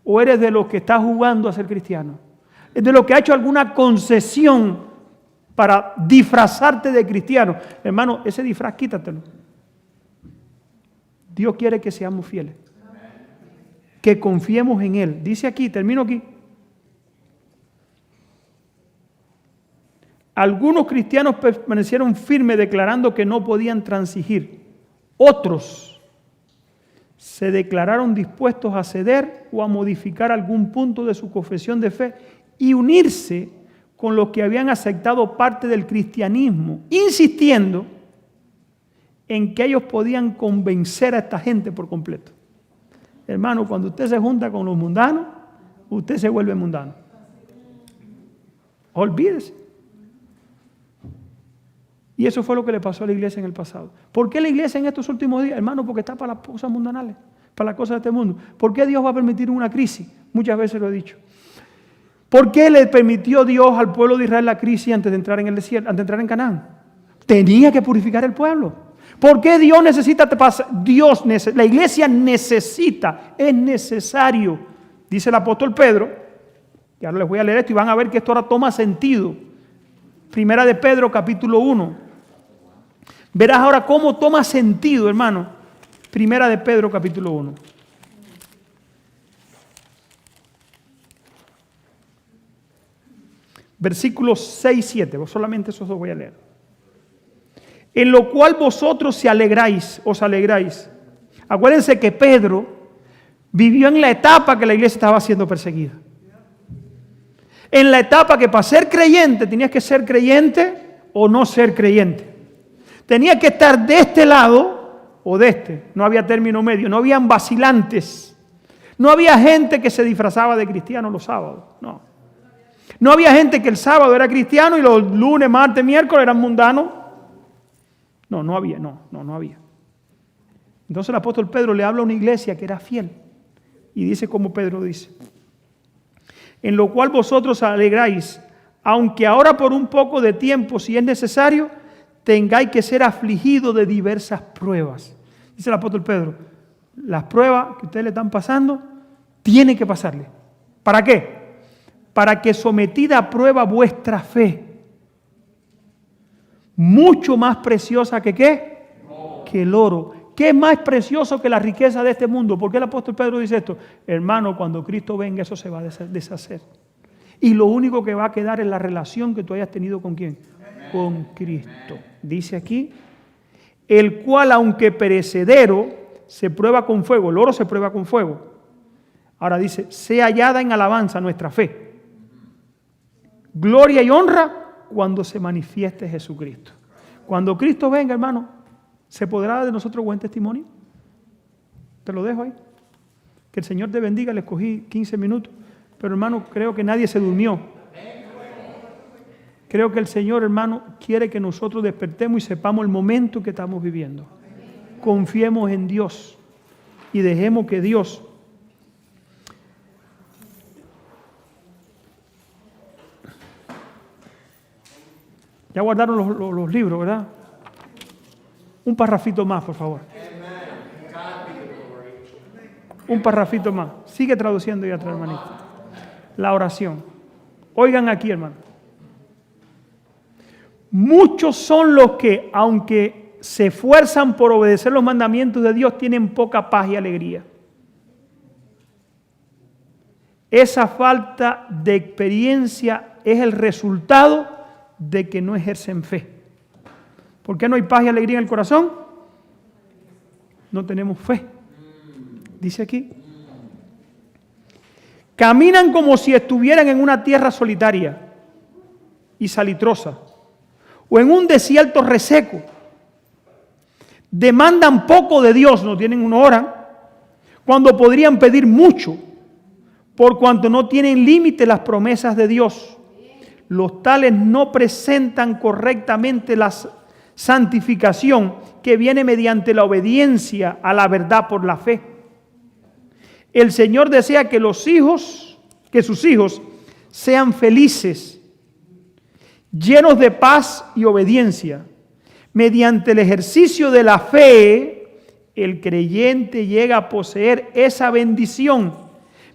¿O eres de los que está jugando a ser cristiano? ¿Es de los que ha hecho alguna concesión para disfrazarte de cristiano? Hermano, ese disfraz quítatelo. Dios quiere que seamos fieles. Que confiemos en Él. Dice aquí, termino aquí. Algunos cristianos permanecieron firmes declarando que no podían transigir. Otros se declararon dispuestos a ceder o a modificar algún punto de su confesión de fe y unirse con los que habían aceptado parte del cristianismo, insistiendo en que ellos podían convencer a esta gente por completo. Hermano, cuando usted se junta con los mundanos, usted se vuelve mundano. Olvídese. Y eso fue lo que le pasó a la iglesia en el pasado. ¿Por qué la iglesia en estos últimos días? Hermano, porque está para las cosas mundanales, para las cosas de este mundo. ¿Por qué Dios va a permitir una crisis? Muchas veces lo he dicho. ¿Por qué le permitió Dios al pueblo de Israel la crisis antes de entrar en el desierto, antes de entrar en Canaán? Tenía que purificar el pueblo. ¿Por qué Dios necesita pasar? La iglesia necesita, es necesario. Dice el apóstol Pedro, y ahora les voy a leer esto y van a ver que esto ahora toma sentido. Primera de Pedro, capítulo 1. Verás ahora cómo toma sentido, hermano. Primera de Pedro, capítulo 1. Versículos 6 y 7. Solamente esos dos voy a leer. En lo cual vosotros os alegráis. Acuérdense que Pedro vivió en la etapa que la iglesia estaba siendo perseguida. En la etapa que para ser creyente tenías que ser creyente o no ser creyente. Tenía que estar de este lado o de este. No había término medio, no habían vacilantes. No había gente que se disfrazaba de cristiano los sábados, no. No había gente que el sábado era cristiano y los lunes, martes, miércoles eran mundanos. No había. Entonces el apóstol Pedro le habla a una iglesia que era fiel. Y dice como Pedro dice: en lo cual vosotros alegráis, aunque ahora por un poco de tiempo, si es necesario, tengáis que ser afligidos de diversas pruebas. Dice el apóstol Pedro, las pruebas que ustedes le están pasando, tienen que pasarle. ¿Para qué? Para que sometida a prueba vuestra fe, mucho más preciosa que ¿qué? Que el oro. ¿Qué es más precioso que la riqueza de este mundo? ¿Por qué el apóstol Pedro dice esto? Hermano, cuando Cristo venga, eso se va a deshacer. Y lo único que va a quedar es la relación que tú hayas tenido ¿con quién? Con Cristo. Dice aquí, el cual, aunque perecedero, se prueba con fuego. El oro se prueba con fuego. Ahora dice, sea hallada en alabanza nuestra fe. Gloria y honra cuando se manifieste Jesucristo. Cuando Cristo venga, hermano, ¿se podrá dar de nosotros buen testimonio? Te lo dejo ahí. Que el Señor te bendiga. Le escogí 15 minutos. Pero, hermano, creo que nadie se durmió. Creo que el Señor, hermano, quiere que nosotros despertemos y sepamos el momento que estamos viviendo. Confiemos en Dios y dejemos que Dios ya guardaron los libros, ¿verdad? Un parrafito más, por favor. Un parrafito más. Sigue traduciendo y atrás, hermanito. La oración. Oigan aquí, hermano. Muchos son los que, aunque se esfuerzan por obedecer los mandamientos de Dios, tienen poca paz y alegría. Esa falta de experiencia es el resultado de que no ejercen fe. ¿Por qué no hay paz y alegría en el corazón? No tenemos fe. Dice aquí. Caminan como si estuvieran en una tierra solitaria y salitrosa, o en un desierto reseco. Demandan poco de Dios, no tienen una hora, cuando podrían pedir mucho, por cuanto no tienen límite las promesas de Dios. Los tales no presentan correctamente la santificación que viene mediante la obediencia a la verdad por la fe. El Señor desea que sus hijos sean felices, llenos de paz y obediencia. Mediante el ejercicio de la fe, el creyente llega a poseer esa bendición.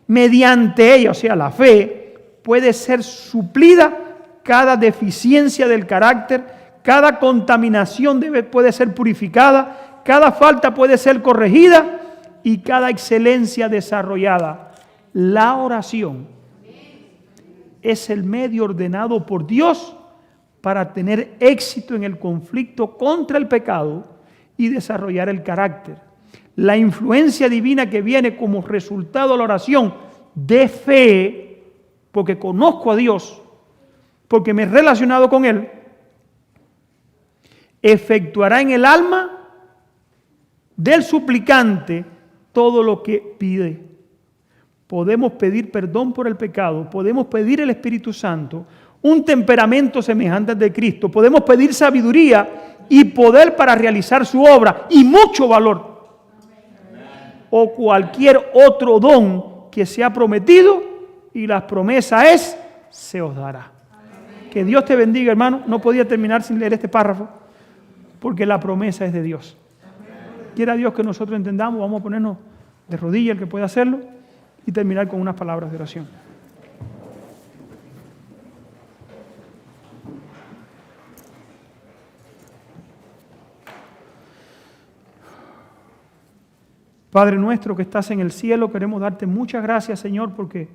Mediante ella, o sea, la fe, puede ser suplida cada deficiencia del carácter, cada contaminación puede ser purificada, cada falta puede ser corregida y cada excelencia desarrollada. La oración es el medio ordenado por Dios para tener éxito en el conflicto contra el pecado y desarrollar el carácter. La influencia divina que viene como resultado de la oración de fe, porque conozco a Dios, porque me he relacionado con Él, efectuará en el alma del suplicante todo lo que pide. Podemos pedir perdón por el pecado, podemos pedir el Espíritu Santo, un temperamento semejante al de Cristo, podemos pedir sabiduría y poder para realizar su obra y mucho valor, o cualquier otro don que se ha prometido, y la promesa es, se os dará. Que Dios te bendiga, hermano. No podía terminar sin leer este párrafo, porque la promesa es de Dios. Quiera Dios que nosotros entendamos. Vamos a ponernos de rodillas, el que pueda hacerlo, y terminar con unas palabras de oración. Padre nuestro que estás en el cielo, queremos darte muchas gracias, Señor, porque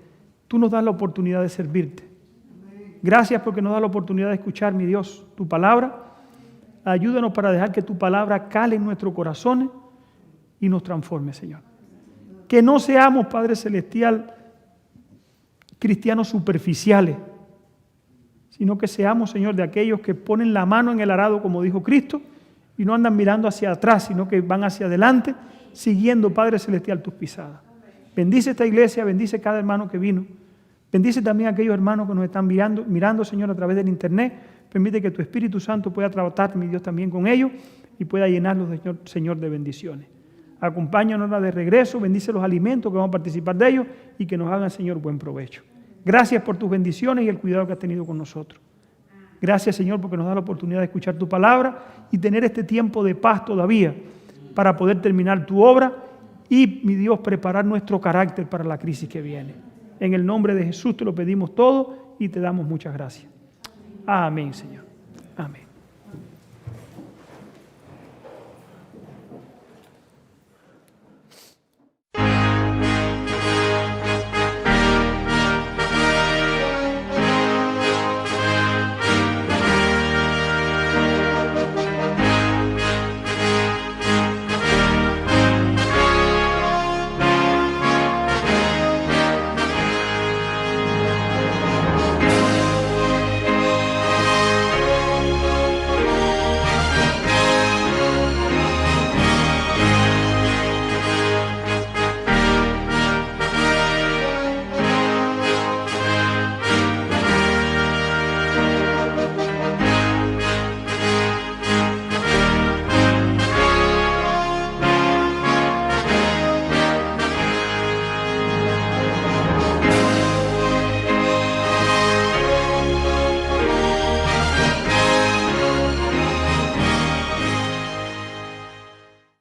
tú nos das la oportunidad de servirte. Gracias porque nos das la oportunidad de escuchar, mi Dios, tu palabra. Ayúdanos para dejar que tu palabra cale en nuestros corazones y nos transforme, Señor. Que no seamos, Padre Celestial, cristianos superficiales, sino que seamos, Señor, de aquellos que ponen la mano en el arado, como dijo Cristo, y no andan mirando hacia atrás, sino que van hacia adelante, siguiendo, Padre Celestial, tus pisadas. Bendice esta iglesia, bendice cada hermano que vino. Bendice también a aquellos hermanos que nos están mirando, Señor, a través del internet. Permite que tu Espíritu Santo pueda tratar, mi Dios, también con ellos y pueda llenarlos, Señor, de bendiciones. Acompáñanos de regreso, bendice los alimentos que vamos a participar de ellos y que nos hagan, Señor, buen provecho. Gracias por tus bendiciones y el cuidado que has tenido con nosotros. Gracias, Señor, porque nos da la oportunidad de escuchar tu palabra y tener este tiempo de paz todavía para poder terminar tu obra y, mi Dios, preparar nuestro carácter para la crisis que viene. En el nombre de Jesús te lo pedimos todo y te damos muchas gracias. Amén, Señor. Amén.